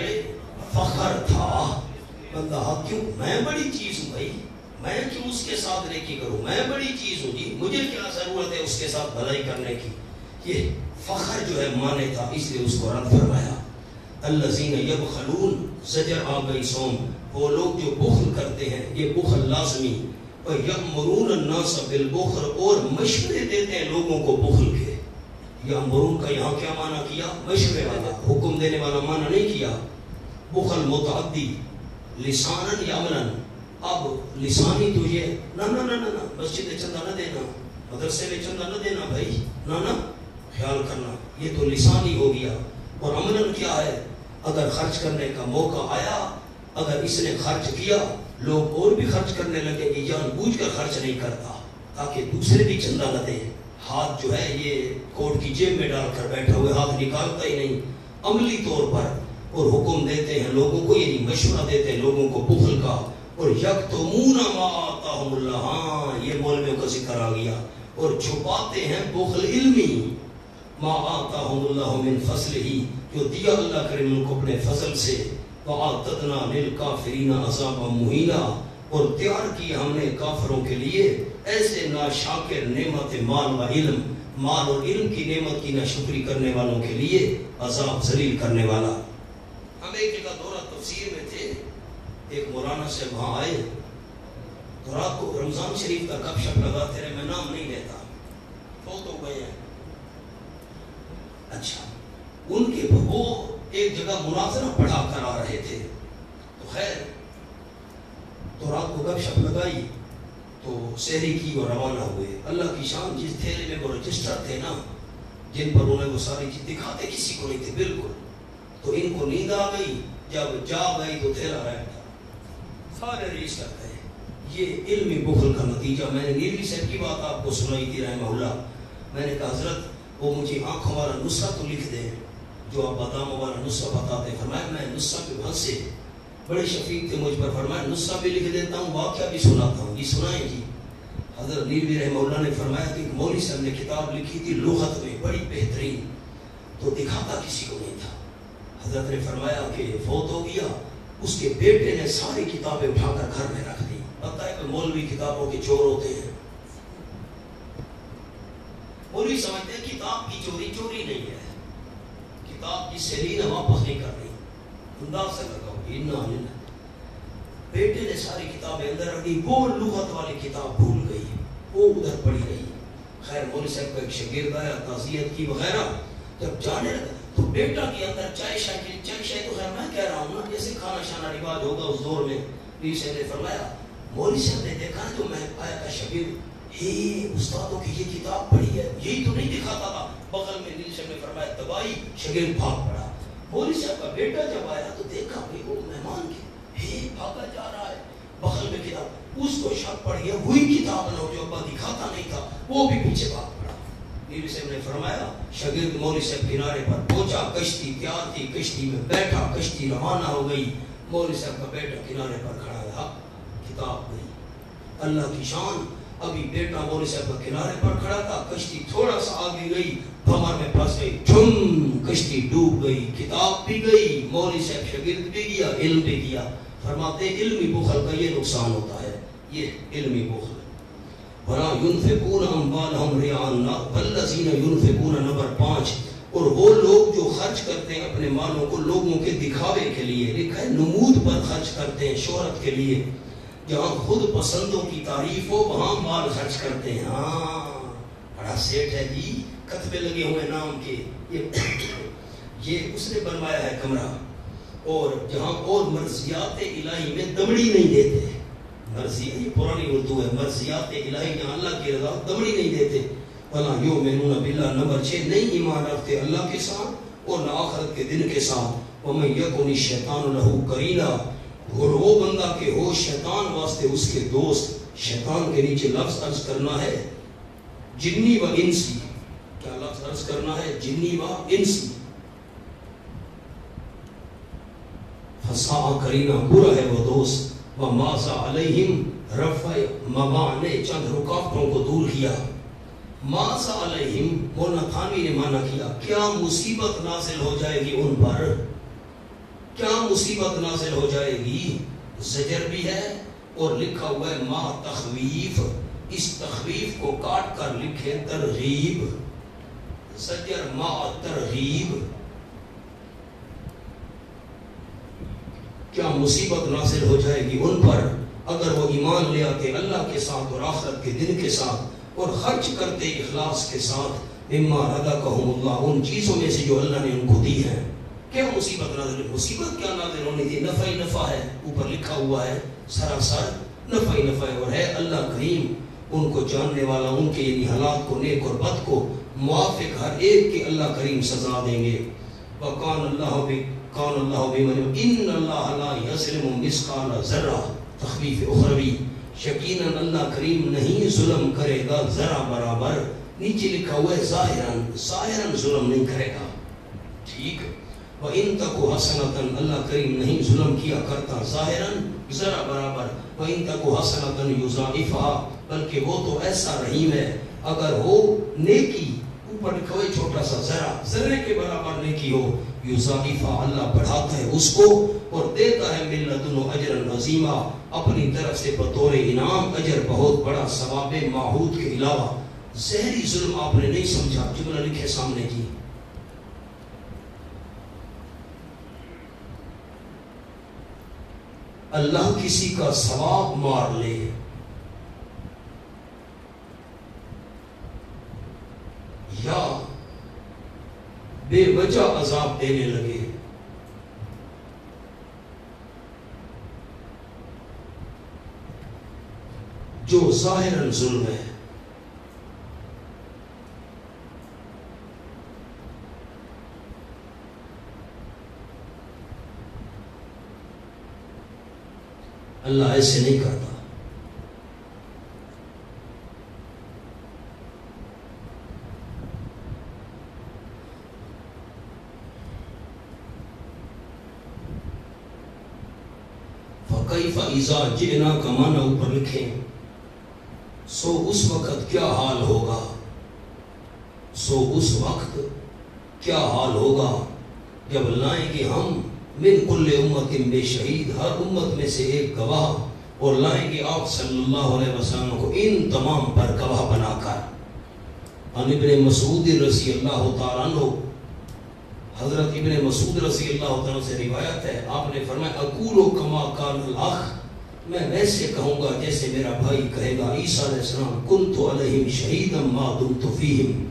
فخر تھا۔ بندہ حق کیوں، میں بڑی چیز ہوں بھائی، میں کیوں اس کے ساتھ نیکی کروں، میں بڑی چیز ہوں جی، مجھے کیا ضرورت ہے اس کے ساتھ بھلائی کرنے کی، یہ فخر جو ہے مانے تھا، اس لیے اس کو رد فرمایا۔ الذین یبخلون، زجر آ گئی سوم، وہ لوگ جو بخل کرتے ہیں، یہ بخل لازمی، اور یأمرون الناس بالبخل، اور مشورے دیتے ہیں لوگوں کو بخل کے۔ یأمرون کا یہاں کیا معنی کیا، مشورے والا، حکم دینے والا معنی نہیں کیا۔ بخل متعدی، لسانن یا عملاً، اب لسانی تو یہ نہ مسجد میں چندہ نہ دینا، مدرسے میں چندہ نہ دینا بھائی، نہ خیال کرنا، یہ تو لسانی ہو گیا۔ اور عملاً کیا ہے، اگر خرچ کرنے کا موقع آیا، اگر اس نے خرچ کیا، لوگ اور بھی خرچ کرنے لگے کہ جان بوجھ کر خرچ نہیں کرتا تاکہ دوسرے بھی چندہ نہ دیں، ہاتھ جو ہے یہ کوٹ کی جیب میں ڈال کر بیٹھا ہوئے، ہاتھ نکالتا ہی نہیں، عملی طور پر، اور حکم دیتے ہیں لوگوں کو، یعنی مشورہ دیتے ہیں لوگوں کو بخل کا۔ اور یکتمون ما آتاہم اللہ، ہاں یہ مولویوں کا ذکر آ گیا، اور چھپاتے ہیں بخل علمی، ما آتاہم اللہ من فضلہ، جو دیا اللہ کریم ان کو اپنے فضل سے، وَأَعْتَدْنَا لِلْكَافِرِينَ عَذَابًا مُهِينًا، اور تیار کی ہم نے کافروں کے لیے ایسے ناشاکر نعمت مال و علم، مال اور علم کی نعمت کی ناشکری کرنے والوں کے لیے عذاب ذلیل کرنے والا۔ ہم ایک جگہ دورہ تفسیر میں تھے، ایک مولانا سے وہاں آئے تو رات کو رمضان شریف کا گپ شپ لگاتے رہے، میں نام نہیں لیتا، فوت ہو گئے ہیں۔ اچھا، ان کے وہ ایک جگہ مناظرہ پڑھا کر آ رہے تھے، تو خیر تو رات کو گپ شپ لگائی تو سحری کی اور روانہ ہوئے۔ اللہ کی شان، جس تھیلے میں وہ رجسٹر تھے نا، جن پر انہیں وہ ساری چیز دکھاتے کسی کو نہیں تھے بالکل، تو ان کو نیند آ گئی، جب جا گئی تو تھیلا رہ تھا، سارے رجسٹر گئے۔ یہ علمی بخل کا نتیجہ۔ میں نے نیلوی صاحب کی بات آپ کو سنائی تھی رحمہ اللہ، میں نے کہا حضرت وہ مجھے آنکھوں والا نسخہ تو لکھ دیں جو آپ باداموں والا نسخہ بتاتے۔ فرمایا میں نسخہ کے بھنس سے بڑے شفیق تھے مجھ پر، فرمایا نسخہ بھی لکھ دیتا ہوں، واقعہ بھی سناتا ہوں، یہ سنائیں جی۔ حضرت نیلوی رحمہ اللہ نے فرمایا کہ مولوی صاحب نے کتاب لکھی تھی لغت میں بڑی بہترین، تو دکھاتا کسی کو نہیں تھا۔ حضرت نے فرمایا کہ فوت ہو گیا، اس کے بیٹے نے ساری کتابیں اٹھا کر گھر میں رکھ دی۔ پتہ ہے کہ مولوی کتابوں کے چور ہوتے ہیں، مولوی سمجھتے ہیں کتاب کی چوری چوری نہیں ہے، کتاب جس سے لی نہ واپس نہیں کرنی، انداز سے لگاؤ گی۔ بیٹے نے ساری کتابیں اندر رکھ دی، وہ لغت والی کتاب بھول گئی، وہ ادھر پڑی رہی۔ خیر مولوی صاحب کا ایک شاگرد آیا، تعزیت کی وغیرہ، جب جانے لگا تو بیٹا کے اندر چائے شائے تو خیر میں کہہ رہا ہوں نا جیسے کھانا شانا رواج ہوگا اس دور میں۔ نیلوی صاحب نے فرمایا، مولوی صاحب نے دیکھا تو میں آیا کا شاگرد، ہی استادوں کی یہ کتاب پڑھی ہے، یہی تو نہیں دکھاتا تھا بغل میں۔ نیلوی صاحب نے فرمایا تباہی، شاگرد بھاگ پڑا۔ مولوی صاحب کا بیٹا جب آیا تو دیکھا بھائی وہ مہمان کے ہی بھاگا جا رہا ہے، بغل میں کتاب، اس کو شک پڑ گیا وہی کتاب نہ جو ابا دکھاتا نہیں تھا، وہ بھی پیچھے بھاگ پڑا۔ نیلوی صاحب نے فرمایا شاگرد مولوی صاحب کنارے پر پہنچا، کشتی تیار تھی، کشتی میں بیٹھا، کشتی روانہ ہو گئی، مولوی صاحب کا بیٹا کنارے پر کھڑا رہا، کتاب گئی۔ اللہ کی شان، ابھی بیٹا مولوی صاحب کا کنارے پر کھڑا تھا، کشتی تھوڑا سا آگے گئی، بھمر میں پھنس گئی، ٹھم، کشتی ڈوب گئی، کتاب بھی گئی، مولوی صاحب شاگرد بھی گیا، علم بھی گیا۔ فرماتے علمی بخل کا یہ نقصان ہوتا ہے، یہ علمی بخل۔ وَلَا يُنْفِقُونَ أَمْوَالَهُمْ رِئَاءَ النَّاسِ وَالَّذِينَ يُنْفِقُونَ نمبر 5، اور وہ لوگ جو خرچ کرتے ہیں اپنے مالوں کو لوگوں کے دکھاوے کے لیے، لکھا ہے نمود پر خرچ کرتے ہیں، شہرت کے لیے، جہاں خود پسندوں کی تعریف ہو وہاں مال خرچ کرتے ہیں۔ ہاں بڑا سیٹ ہے جی، کتبے لگے ہوئے نام کے، یہ اس نے بنوایا ہے کمرہ، اور جہاں اور مرضیات الہی میں دمڑی نہیں دیتے، مرضی یہ پرانی اردو ہے، مرضیات الہی جہاں اللہ کی رضا دمڑی نہیں دیتے، وَلَا يُؤْمِنُونَ بِاللَّهِ نمبر 6 نہیں ایمان رکھتے اللہ کے ساتھ اور نہ آخرت کے دن کے ساتھ، وَمَن يَكُنِ الشَّيْطَانُ لَهُ قَرِينًا، اور وہ بندہ کہ ہو شیطان واسطے اس کے دوست، شیطان کے نیچے لفظ عرض کرنا ہے جنی و انسی، کیا لفظ عرض کرنا ہے؟ جنی و انسی، فساء قرینا، برا ہے وہ دوست، وَمَازَ عَلَيْهِمْ رفع مبا نے چند رکاوٹوں کو دور کیا، مَازَ عَلَيْهِمْ مولانا تھانوی نے مانا کیا کیا مصیبت نازل ہو جائے گی ان پر، کیا مصیبت نازل ہو جائے گی، زجر بھی ہے اور لکھا ہوا ہے ما تخویف، اس تخویف کو کاٹ کر لکھے ترغیب، زجر ما ترغیب، کیا مصیبت نازل ہو جائے گی ان پر اگر وہ ایمان لے آتے اللہ کے ساتھ اور آخرت کے دن کے ساتھ اور خرچ کرتے اخلاص کے ساتھ، مما رزقہم اللہ، ان چیزوں میں سے جو اللہ نے ان کو دی ہے۔ کیا مصیبت نازل، مصیبت کیا نازل ہونی تھی؟ نفع ہی نفع ہے، اوپر لکھا ہوا ہے سراسر نفع ہی نفع ہے، اور ہے اللہ کریم ان کو جاننے والا، ان کے یعنی حالات کو نیک اور بد کو موافق ہر ایک کے اللہ کریم سزا دیں گے۔ وَقَانَ اللَّهُ قال اللہ بمن ان اللہ لا یظلم مثقال ذرہ، تخفیف اخروی، یقیناً اللہ کریم نہیں ظلم کرے گا ذرہ برابر، نیچے لکھا ہوا ہے ظاہراً، ظاہراً ظلم نہیں کرے گا، ٹھیک، وَإِن تَكُ حَسَنَةً، اللہ کریم نہیں ظلم کیا کرتا ظاہراً ذرہ برابر، وَإِن تَكُ حَسَنَةً يُضَاعِفْهَا، بلکہ وہ تو ایسا رحیم ہے اگر ہو نیکی، اوپر لکھا ہوا ہے چھوٹا سا ذرہ، ذرے کے برابر نیکی ہو، یضاعفہ، اللہ بڑھاتا ہے اس کو اور دیتا ہے من لدنہ اجرا عظیما، اپنی طرف سے بطور انعام اجر بہت بڑا، ثواب معہود کے علاوہ۔ ظاہری ظلم آپ نے نہیں سمجھا، جملہ لکھے سامنے جی، اللہ کسی کا ثواب مار لے یا بے وجہ عذاب دینے لگے، جو ظاہراً ظلم ہے، اللہ ایسے نہیں کرتا۔ فَكَيْفَ إِذَا جِئْنَا کا معنی اوپر لکھیں، سو اس وقت کیا حال ہوگا، سو اس وقت کیا حال ہوگا جب لائیں گے ہم من کل امت بے شہید، ہر امت میں سے ایک گواہ، اور لائیں گے آپ صلی اللہ علیہ وسلم کو ان تمام پر گواہ بنا کر۔ عن ابن مسعود رضی اللہ تعالیٰ عنہ، حضرت ابن مسعود رضی اللہ تعالیٰ سے روایت ہے، آپ نے فرمایا اقول کما قال الاخ، میں ویسے کہوں گا جیسے میرا بھائی کہے گا عیسیٰ علیہ السلام، کنت علیہم شہیدا ما دمت فیہم،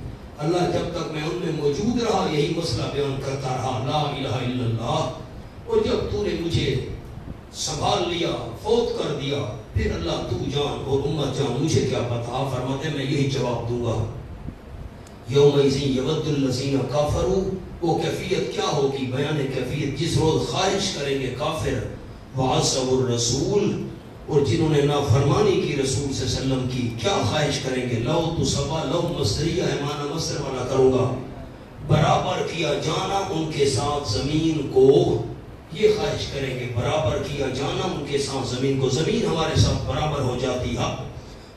اللہ جب تک میں ان میں موجود رہا یہی مسئلہ بیان کرتا رہا، لا الہ الا اللہ، اور جب تو نے مجھے سنبھال لیا، فوت کر دیا، پھر اللہ تو جان اور امت جان، مجھے کیا پتا، فرماتے ہیں میں یہی جواب دوں گا، یومئذ یود الذین کافروا، وہ کیفیت کیا ہوگی، بیان کیفیت، جس روز خواہش کریں گے کافر، وعصوا الرسول، اور جنہوں نے نافرمانی کی رسول صلی اللہ علیہ وسلم کی، کیا خواہش کریں گے، لو تصبا، لو مصدریہ ہے، معنی مصدر والا کروں گا، برابر کیا جانا ان کے ساتھ زمین کو، یہ خواہش کریں گے برابر کیا جانا ان کے ساتھ زمین کو، زمین ہمارے ساتھ برابر ہو جاتی ہے،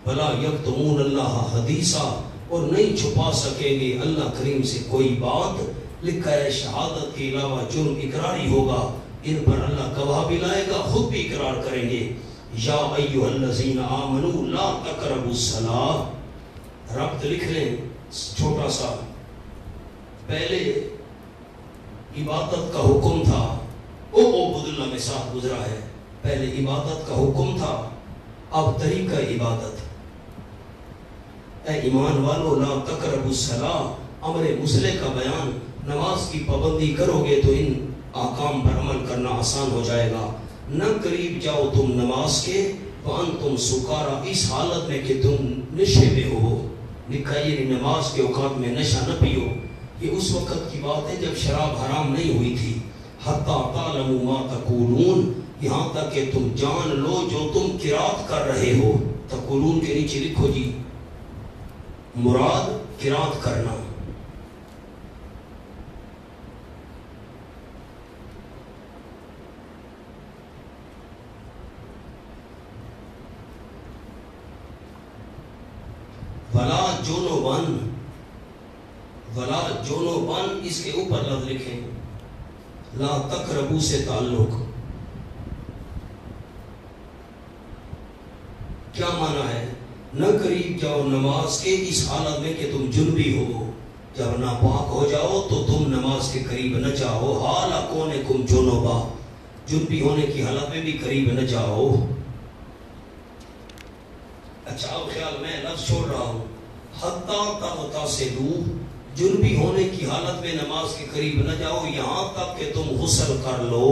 بلا یکتمون اللہ حدیثا، اور نہیں چھپا سکیں گے اللہ کریم سے کوئی بات، لکھا ہے شہادت کے علاوہ جرم اقراری ہوگا، ان پر اللہ گواہ بھی لائے گا، خود بھی اقرار کریں گے، یا ایھا الذین آمنوا لا تقربوا الصلاۃ، ربط لکھ لیں چھوٹا سا، پہلے عبادت کا حکم تھا، او عبد اللہ میں ساتھ گزرا ہے، پہلے عبادت کا حکم تھا، اب طریقہ عبادت، اے ایمان والو لا تقربوا الصلاۃ، امر مصلح کا بیان، نماز کی پابندی کرو گے تو ان احکام پر عمل کرنا آسان ہو جائے گا۔ نہ قریب جاؤ تم نماز کے وانتم سکارا، اس حالت میں کہ تم نشے میں ہو۔ لکھا یہ نماز کے اوقات میں نشہ نہ پیو، یہ اس وقت کی بات ہے جب شراب حرام نہیں ہوئی تھی۔ حتی تعلموا ما تقولون، یہاں تک کہ تم جان لو جو تم قرات کر رہے ہو۔ تقولون کے نیچے لکھو جی مراد قرات کرنا۔ ولا جنوبن، ولا جنوبن اس کے اوپر لفظ لکھیں، لا تقربو سے تعلق۔ کیا معنی ہے؟ نہ قریب جاؤ نماز کے اس حالت میں کہ تم جنبی ہو، جب ناپاک ہو جاؤ تو تم نماز کے قریب نہ جاؤ۔ حال کونکم جنوبا، جنبی ہونے کی حالت میں بھی قریب نہ جاؤ۔ اچھا اب خیال میں لفظ چھوڑ رہا ہوں، حتی تغتسلوا، جنبی ہونے کی حالت میں نماز کے قریب نہ جاؤ یہاں تک کہ تم غسل کر لو۔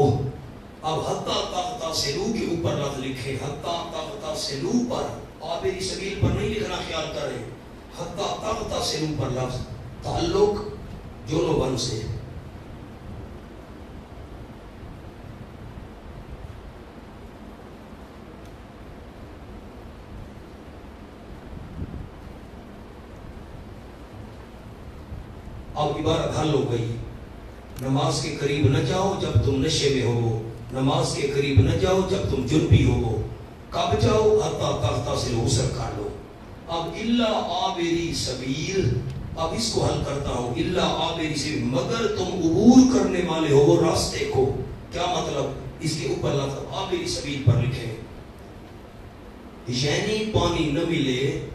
اب حتی تغتسلوا کے اوپر لفظ لکھیں، حتی تغتسلوا پر، عابر سبیل پر نہیں لکھنا، خیال کریں۔ حتی تغتسلوا پر لفظ تعلق جنوبن سے۔ اب عبارت حل ہو گئی، نماز کے قریب نہ جاؤ جب تم نشے میں ہو، نماز کے قریب نہ جاؤ جب تم جنبی ہو۔ کب جاؤ؟ حتی تغتسلوا، غسل کر لو۔ اب الا عابری سبیل، اب اس کو حل کرتا ہوں، الا عابری سبیل، مگر تم عبور کرنے والے ہو وہ راستے کو۔ کیا مطلب؟ اس کے اوپر لفظ عابری سبیل پر لکھیں، یعنی پانی نہ ملے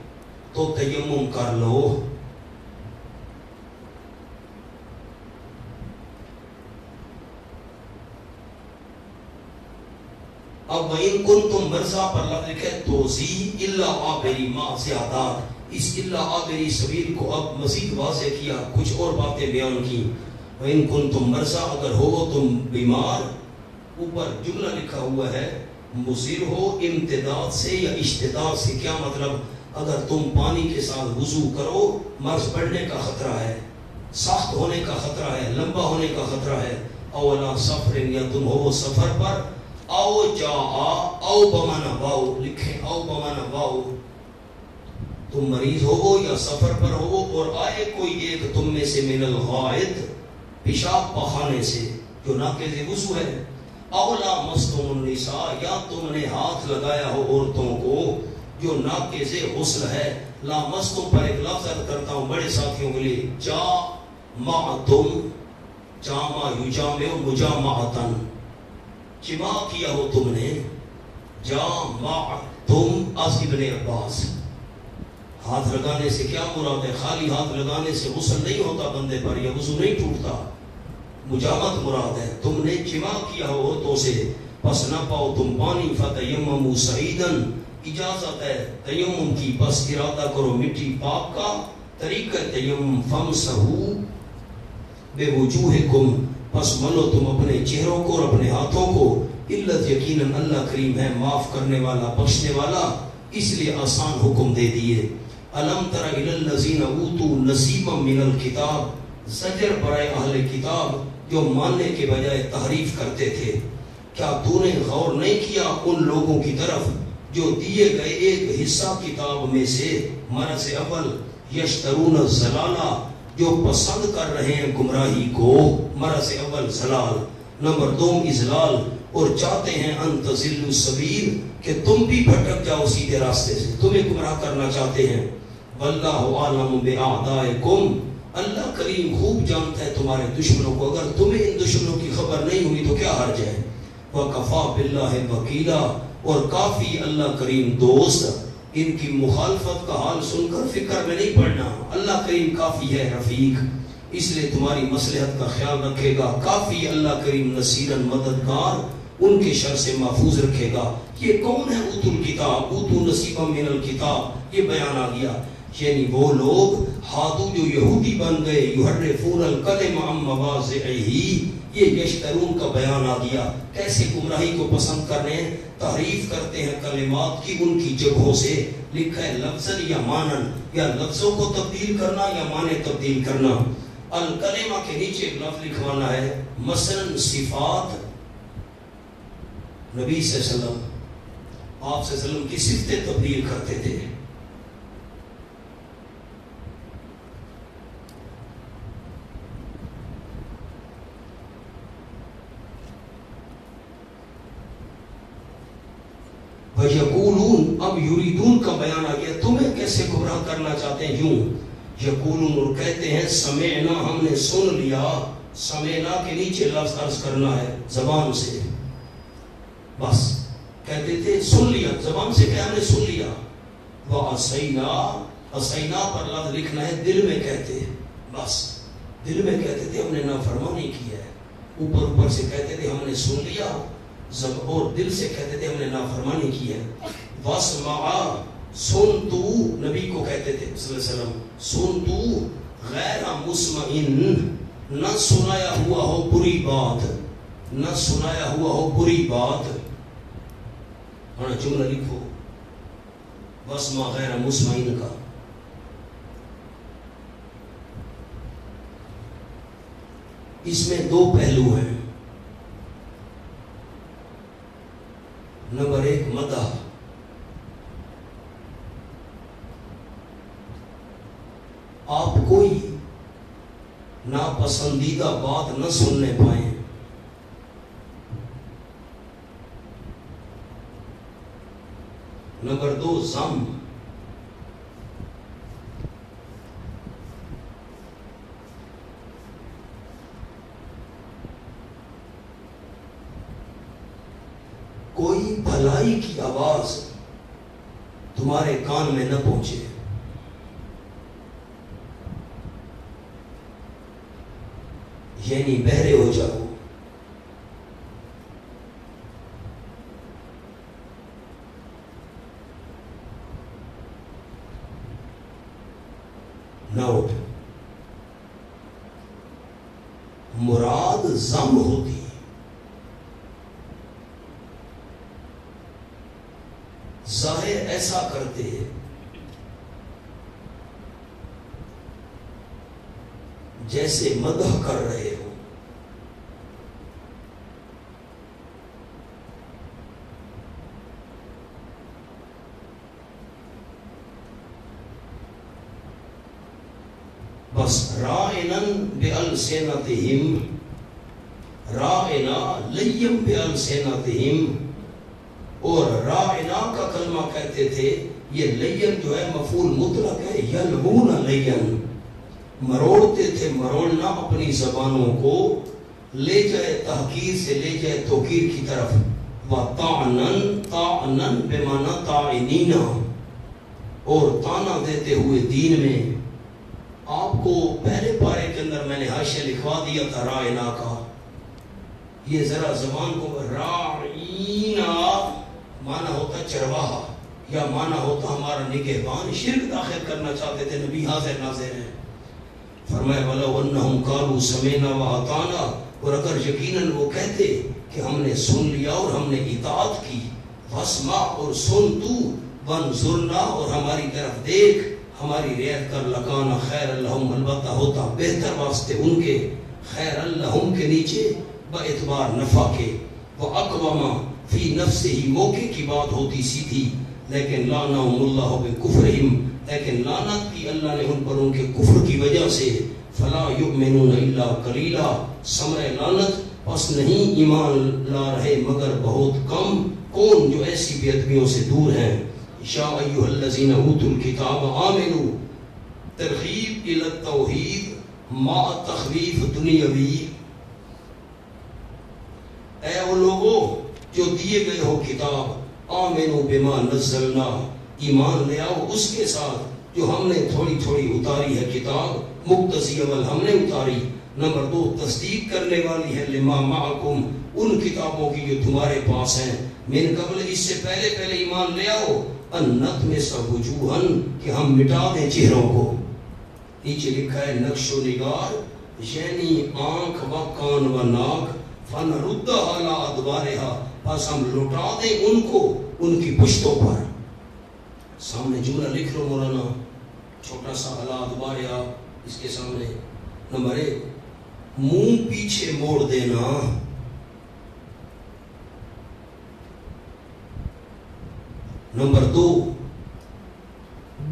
تو تیمم کر لو۔ اب وَإِن كُنتُم مرزا پر لفظ لکھے توضیح الا عابری ما زیادات، اس الا عابری سبیل کو اب مزید واضح کیا، کچھ اور باتیں بیان کی۔ وَإِن كُنتُم مرزا، اگر ہو تم بیمار، اوپر جملہ لکھا ہوا ہے مضر ہو امتداد سے یا اشتداد سے۔ کیا مطلب؟ اگر تم پانی کے ساتھ وضو کرو مرض بڑھنے کا خطرہ ہے، سخت ہونے کا خطرہ ہے، لمبا ہونے کا خطرہ ہے۔ اولا سفر، یا تم ہو سفر پر، او جا او بمانا واو لکھیں، او بمانا واو، تم مریض ہو یا سفر پر ہو اور آئے کوئی ایک تم میں سے من الغائط، پیشاب پخانے سے جو ناقض وضو ہے۔ اولا مستم النساء، یا تم نے ہاتھ لگایا ہو عورتوں کو جو ناقض غسل ہے۔ لا مستم پر ایک لفظ کرتا ہوں بڑے ساتھیوں کے لیے، جا معتم، جامع یجامع مجامعتن، جمع کیا ہو تم نے، جامعتم از ابن عباس۔ ہاتھ لگانے سے کیا مراد ہے؟ خالی ہاتھ لگانے سے غسل نہیں ہوتا بندے پر، یا وضو نہیں ٹوٹتا، مجامت مراد ہے۔ تم نے جمع کیا ہو عورتوں سے، پس نہ پاؤ تم پانی، فتیمموا صعیداً، اجازت ہے تیمم کی، بس ارادہ کرو مٹی پاک کا۔ طریقہ تیمم فامسحوا بوجوہکم، پس ملو تم اپنے چہروں کو اور اپنے ہاتھوں کو۔ علت یقیناً اللہ کریم ہے معاف کرنے والا بخشنے والا، اس لیے آسان حکم دے دیے۔ الم تر الی الذین اوتوا نصیبا من الکتاب، زجر برائے اہل کتاب جو ماننے کے بجائے تحریف کرتے تھے۔ کیا تو نے غور نہیں کیا ان لوگوں کی طرف جو دیے گئے ایک حصہ کتاب میں سے، مرض اول یشترون الضلالہ، جو پسند کر رہے ہیں گمراہی کو، مرض اول زلال، نمبر دو اضلال، اور چاہتے ہیں ان تضلوا السبیل، کہ تم بھی بھٹک جاؤ سیدھے راستے سے، تمہیں گمراہ کرنا چاہتے ہیں۔ واللہ اعلم باعدائکم، اللہ کریم خوب جانتا ہے تمہارے دشمنوں کو، اگر تمہیں ان دشمنوں کی خبر نہیں ہوئی تو کیا حرج ہے۔ وکفی باللہ وکیلا، اور کافی اللہ کریم دوست۔ ان کی مخالفت کا حال سن کر فکر میں نہیں پڑنا، اللہ کریم کافی ہے رفیق، اس لیے تمہاری مصلحت کا خیال رکھے گا۔ کافی اللہ کریم نصیرن، مددگار، ان کے شر سے محفوظ رکھے گا۔ یہ کون ہے اوتو الکتاب، اوتو نصیبا من الکتاب، یہ بیان آ گیا۔ یعنی وہ لوگ ہادو جو یہودی بن گئے، یحرفون الکلم عن مواضعہ، یہ یشترون کا بیان آ گیا، کیسے گمراہی کو پسند کر رہے ہیں، تحریف کرتے ہیں کلمات کی ان کی جگہوں سے. لکھا ہے لفظاً یا مانن، یا لفظوں کو تبدیل کرنا یا معنی تبدیل کرنا. الکلمہ کے نیچے ایک لفظ لکھوانا ہے، مثلاً صفات. نبی صلی اللہ علیہ وسلم، آپ صلی اللہ علیہ وسلم کی صفتیں تبدیل کرتے تھے. وَيَقُولُونَ، اب یریدون کا بیان آ گیا، تمہیں کیسے گمراہ کرنا چاہتے ہیں. یوں یقولون، اور کہتے ہیں سمعنا، ہم نے سن لیا. سمعنا کے نیچے لفظ عرض کرنا ہے زبان سے، بس کہتے تھے سن لیا، زبان سے کہ ہم نے سن لیا. وَعَصَيْنَا، عصینا پر لفظ لکھنا ہے، دل میں کہتے، بس دل میں کہتے تھے ہم نے نافرمانی کی ہے. اوپر اوپر سے کہتے تھے ہم نے سن لیا، اور دل سے کہتے تھے ہم نے نافرمانی کی ہے. وَاسْمَعَ، سن تو، نبی کو کہتے تھے صلی اللہ علیہ وسلم، سن تو غیر مسمعن، نہ سنایا ہوا ہو بری بات، نہ سنایا ہوا ہو بری بات. ہاں جملہ لکھو وَاسْمَعَ غیر مسمعن کا. اس میں دو پہلو ہیں. نمبر ایک مدح، آپ کوئی ناپسندیدہ بات نہ سننے پائیں. نمبر دو ذم، کوئی بھلائی کی آواز تمہارے کان میں نہ پہنچے. یعنی بہرے ہو جاؤ. نوٹ، مراد ذم ہوتی، ظاہر ایسا کرتے جیسے مدح کر رہے ہو. بس رائنا بألسنتہم، رائنا لیم بألسنتہم، اور رائنا کا کلمہ کہتے تھے. یہ لین جو ہے مفعول مطلق ہے، یلمون لین، مروڑتے تھے، مروڑنا اپنی زبانوں کو لے جائے تحقیر سے لے جائے توقیر کی طرف. وَطَعْنًا، طَعْنًا بمعنی طَاعِنِينَ، اور تانا دیتے ہوئے دین میں. آپ کو پہلے پارے کے اندر میں نے حاشیہ لکھوا دیا تھا رائنا کا. یہ ذرا زبان کو، رائنا معنی ہوتا چرواہا، یا معنی ہوتا ہمارا نگہبان. شرک داخل کرنا چاہتے تھے، نبی حاضر ناظر ہیں. فرمایا وَلَوْ أَنَّهُمْ قَالُوا سَمِعْنَا وَأَطَعْنَا، اور اگر یقیناً وہ کہتے کہ ہم نے سن لیا اور ہم نے اطاعت کی. وَاسْمَعْ، اور سن تو، وَانْظُرْنَا، اور ہماری طرف دیکھ، ہماری رعایت کر. لَكَانَ خَيْرًا لَهُمْ، البتہ ہوتا بہتر واسطے ان کے. خیرًا لَهُمْ کے نیچے باعتبار نفع کے. وَأَقْوَمَ فی نَفْسِهِ، موقع کی بات ہوتی سیدھی. لیکن لعنہم اللہ بکفرہم، لیکن لعنت کی اللہ نے ان پر ان کے کفر کی وجہ سے. فلا یؤمنون الا قلیلا، ثمرہ لعنت پس نہیں ایمان لا رہے مگر بہت کم. کون؟ جو ایسی بے ادبیوں سے دور ہیں. یا ایھا الذین اوتوا الکتاب آمنوا، ترغیب الی التوحید مع تخویف دنیاوی. اے وہ لوگوں جو دیے گئے ہو کتاب، آمنوا بما نزلنا، ایمان لے آؤ اس کے ساتھ جو ہم نے تھوڑی تھوڑی اتاری ہے کتاب. مقتضی اول ہم نے اتاری. نمبر دو تصدیق کرنے والی ہے لما معکم، ان کتابوں کی جو تمہارے پاس ہیں، من قبل اس سے پہلے ایمان لے آؤ، ان نطمس وجوہن کہ ہم مٹا دیں چہروں کو۔ نیچے لکھا ہے نقش و نگار یعنی آنکھ و کان و ناک، فنردھا علی ادبارہا پس ہم لوٹا دیں ان کو ان کی پشتوں پر۔ سامنے جملہ لکھ لو مولانا، چھوٹا سا علی ادبارہا، اس کے سامنے نمبر 1 منہ پیچھے موڑ دینا، نمبر 2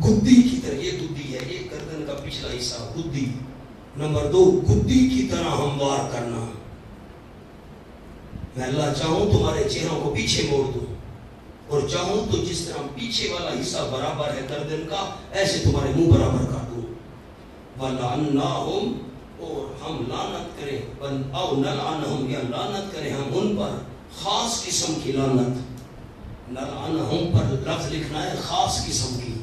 گدی کی طرح، یہ گدی ہے، یہ گردن کا پچھلا حصہ گدی، نمبر 2 گدی کی طرح ہموار کرنا۔ میں اللہ چاہوں تمہارے چہروں کو پیچھے موڑ دوں، اور چاہوں تو جس طرح پیچھے والا حصہ برابر ہے گردن کا، ایسے تمہارے منہ برابر کر دوں۔ وَلَعَنَّاهُمْ اور ہم لعنت کریں، او نلعنہم یا لعنت کریں ہم ان پر، خاص قسم کی لعنت، نلعنہم پر لفظ لکھنا ہے خاص قسم کی،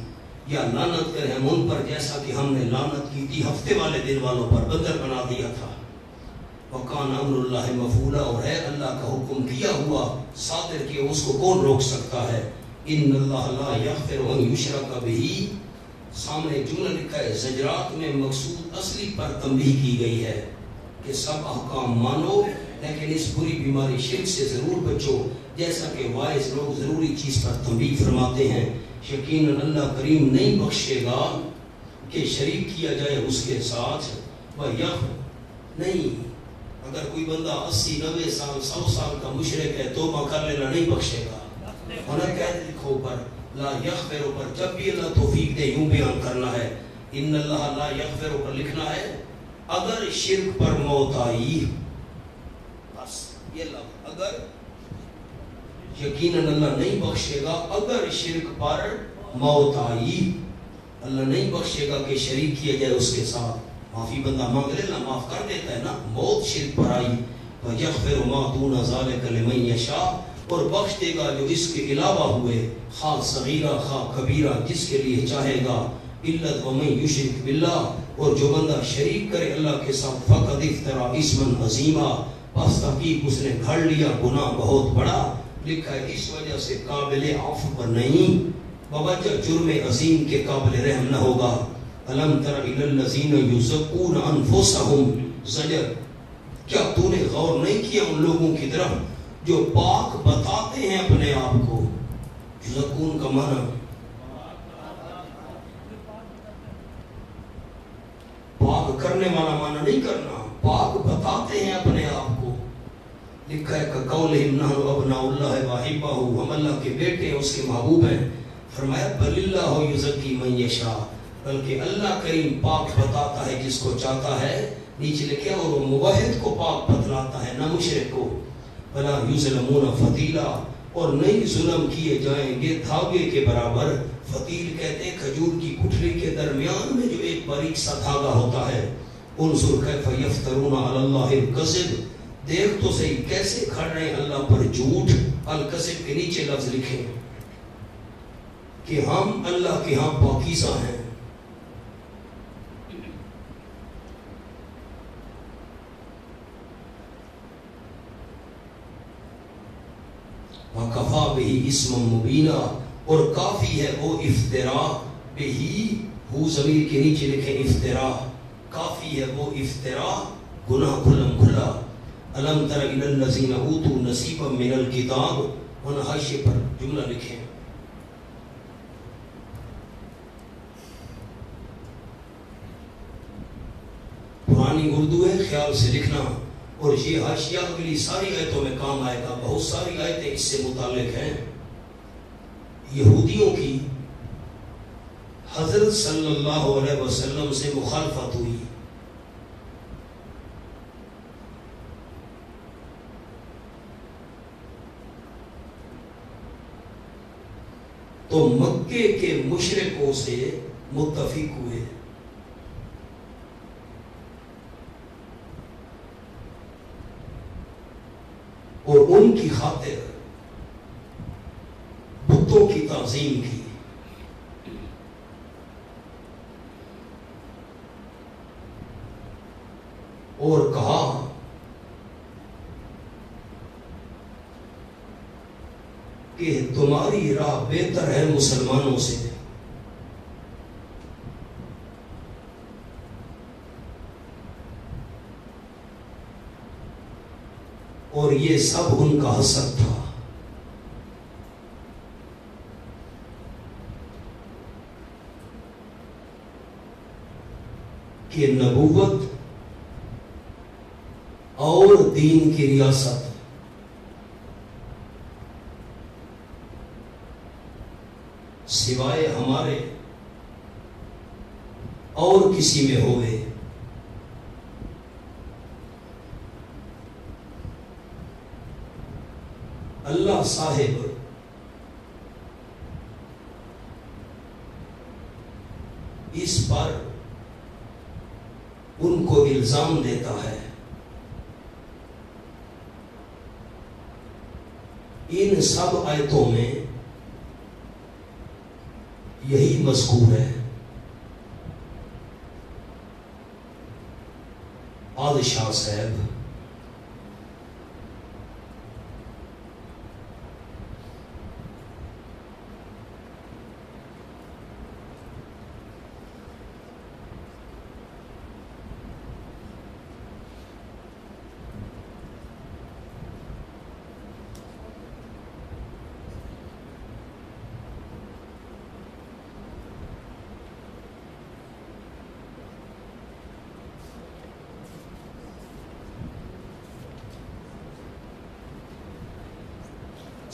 یا لعنت کریں ہم ان پر جیسا کہ ہم نے لعنت کی تھی ہفتے والے دن والوں پر، بدر بنا دیا تھا۔ وَقَانَ أَمْرُ اللَّهِ مَفْعُولًا اور ہے اللہ کا حکم کیا ہوا صادر کیا، اس کو کون روک سکتا ہے۔ إِنَّ اللَّهَ لَا يَغْفِرُ أَن يُشْرَكَ بِهِ، سامنے جملہ لکھا ہے، زجرات میں مقصود اصلی پر تنبیہ کی گئی ہے کہ سب احکام مانو لیکن اس بری بیماری شرک سے ضرور بچو، جیسا کہ واعظ لوگ ضروری چیز پر تنبیہ فرماتے ہیں۔ یقیناً اللہ کریم نہیں بخشے گا کہ شریک کیا جائے اس کے ساتھ، نہیں، اگر کوئی بندہ 80 90 سال 100 سال کا مشرک ہے توبہ کر لینا نہیں بخشے گا، ہونا کہتے لکھو پر لا یغفر پر، جب بھی اللہ توفیق دے یوں بیان کرنا ہے، ان اللہ لا یغفر پر لکھنا ہے اگر شرک پر موت آئی، بس یہ لفظ اگر، یقیناً اللہ نہیں بخشے گا اگر شرک پر موت آئی، اللہ نہیں بخشے گا کہ شریک کیا جائے اس کے ساتھ۔ معافی بندہ مانگ لے اللہ معاف کر دیتا ہے نا، موت شرک پر آئی، وَيَغْفِرُ مَا دُونَ ذَلِكَ لِمَن يَشَاءُ اور بخش دے گا جو اس کے علاوہ ہوئے، خواہ صغیرہ خواہ کبیرہ، جس کے لیے چاہے گا، اِلَّا وَمَن يُشْرِكْ بِاللَّهِ اور جو بندہ شریک کرے اللہ کے ساتھ، فَقَدِ افْتَرَىٰ إِثْمًا عَظِيمًا پس تحقیق اس نے گھڑ لیا گناہ بہت بڑا۔ لکھا ہے اس وجہ سے قابل عفو پر نہیں، بوجہ جرم عظیم کے قابل رحم نہ ہوگا۔ أَلَمْ تَرَ إِلَى الَّذِينَ يُزَكُّونَ أَنفُسَهُمْ زجر، کیا تو نے غور نہیں کیا ان لوگوں کی طرف جو پاک بتاتے ہیں اپنے آپ کو؟ یزکون کا معنی پاک کرنے والا معنی نہیں کرنا، پاک بتاتے ہیں اپنے آپ کو۔ لکھا ہے کہ قولہم نحن ابناء اللہ واحبہ، ہم اللہ کے بیٹے ہیں اس کے محبوب ہیں۔ فرمایا بل اللہ یزکی من یشاء، بلکہ اللہ کریم پاک بتاتا ہے جس کو چاہتا ہے۔ نیچے لکھے اور وہ موحد کو پاک بتلاتا ہے نہ مشرک کو۔ ولا یظلمون فتیلا اور نہیں ظلم کیے جائیں گے دھاگے کے برابر۔ فتیل کہتے ہیں کھجور کی گٹھلی کے درمیان میں جو ایک باریک سا دھاگا ہوتا ہے۔ انظر کیف یفترون علی اللہ الکذب، دیکھ تو صحیح کیسے کھڑ رہے ہیں اللہ پر جھوٹ۔ الکذب کے نیچے لفظ لکھیں کہ ہم اللہ کے ہاں پاکیزہ ہیں۔ وَكَفَى بِهِ اسْمًا مُبِينًا اور کافی ہے وہ افتراء، بہی ہو ضمیر کے نیچے لکھیں افتراء، کافی ہے وہ افتراء گناہ کھلم کھلا۔ أَلَمْ تَرَ إِلَى الَّذِينَ أُوتُوا نَصِيبًا مِنَ الْكِتَابِ اور حاشیے پر جملہ لکھیں پرانی اردو ہے خیال سے لکھنا، اور یہ حاشیہ اگلی ساری آیتوں میں کام آئے گا، بہت ساری آیتیں اس سے متعلق ہیں۔ یہودیوں کی حضرت صلی اللہ علیہ وسلم سے مخالفت ہوئی، تو مکے کے مشرکوں سے متفق ہوئے، اور ان کی خاطر بتوں کی تعظیم کی۔ اور کہا کہ تمہاری راہ بہتر ہے مسلمانوں سے، اور یہ سب ان کا حسد تھا۔ کہ نبوت اور دین کی ریاست سوائے ہمارے اور کسی میں ہوئے، اللہ صاحب اس پر ان کو الزام دیتا ہے۔ ان سب آیتوں میں یہی مذکور ہے۔ بادشاہ صاحب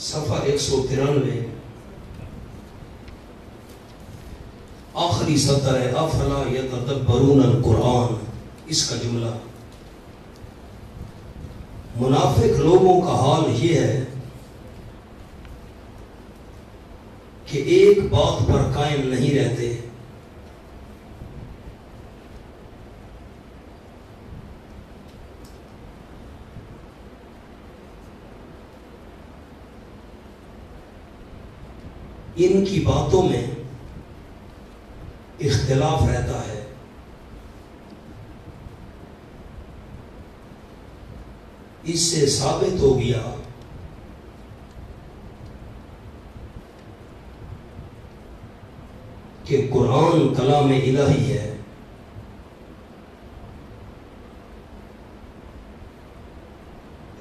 صفحہ 193 آخری سطر ہے، افلا یتدبرون القرآن، اس کا جملہ۔ منافق لوگوں کا حال یہ ہے کہ ایک بات پر قائم نہیں رہتے، ان کی باتوں میں اختلاف رہتا ہے۔ اس سے ثابت ہو گیا کہ قرآن کلام الہی ہے،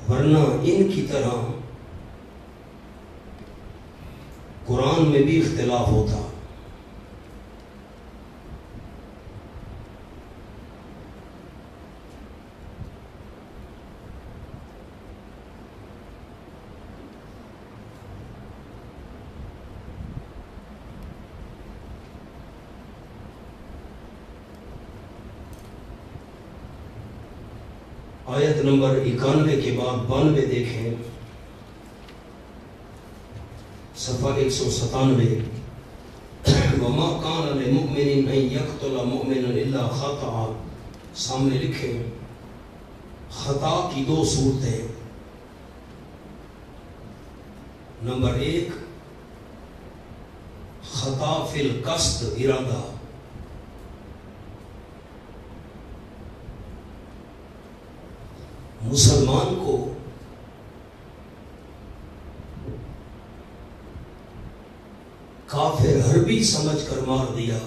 ورنہ ان کی طرح قرآن میں بھی اختلاف ہوتا۔ آیت نمبر 91 کے بعد 92 دیکھیں، صفحہ 197۔ وَمَا كَانَ لِمُؤْمِنٍ أَن يَقْتُلَ مُؤْمِنًا إِلَّا خَطَأً، سامنے لکھیں خطا کی دو صورتیں۔ نمبر 1 خطا فی القصد، ارادہ، مسلمان کو کافر حربی سمجھ کر مار دیا۔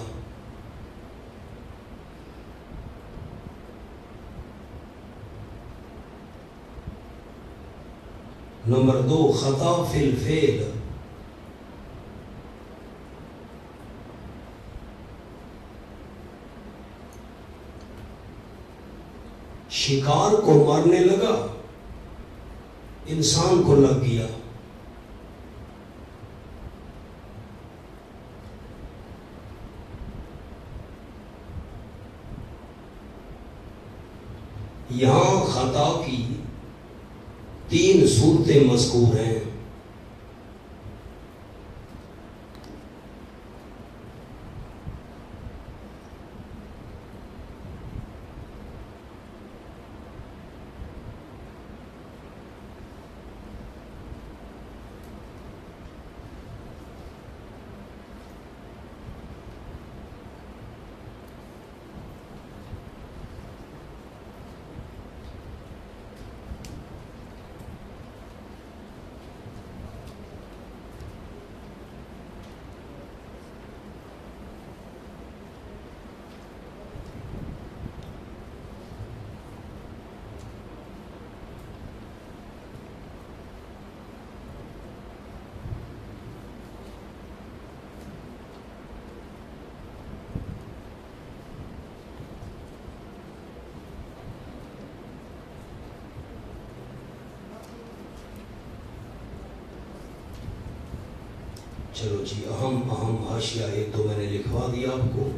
نمبر 2 خطا فی الفعل، شکار کو مارنے لگا، انسان کو لگ گیا۔ یہاں خطا کی 3 صورتیں مذکور ہیں۔ چلو جی، اہم حاشیہ ایک دو میں نے لکھوا دیا آپ کو.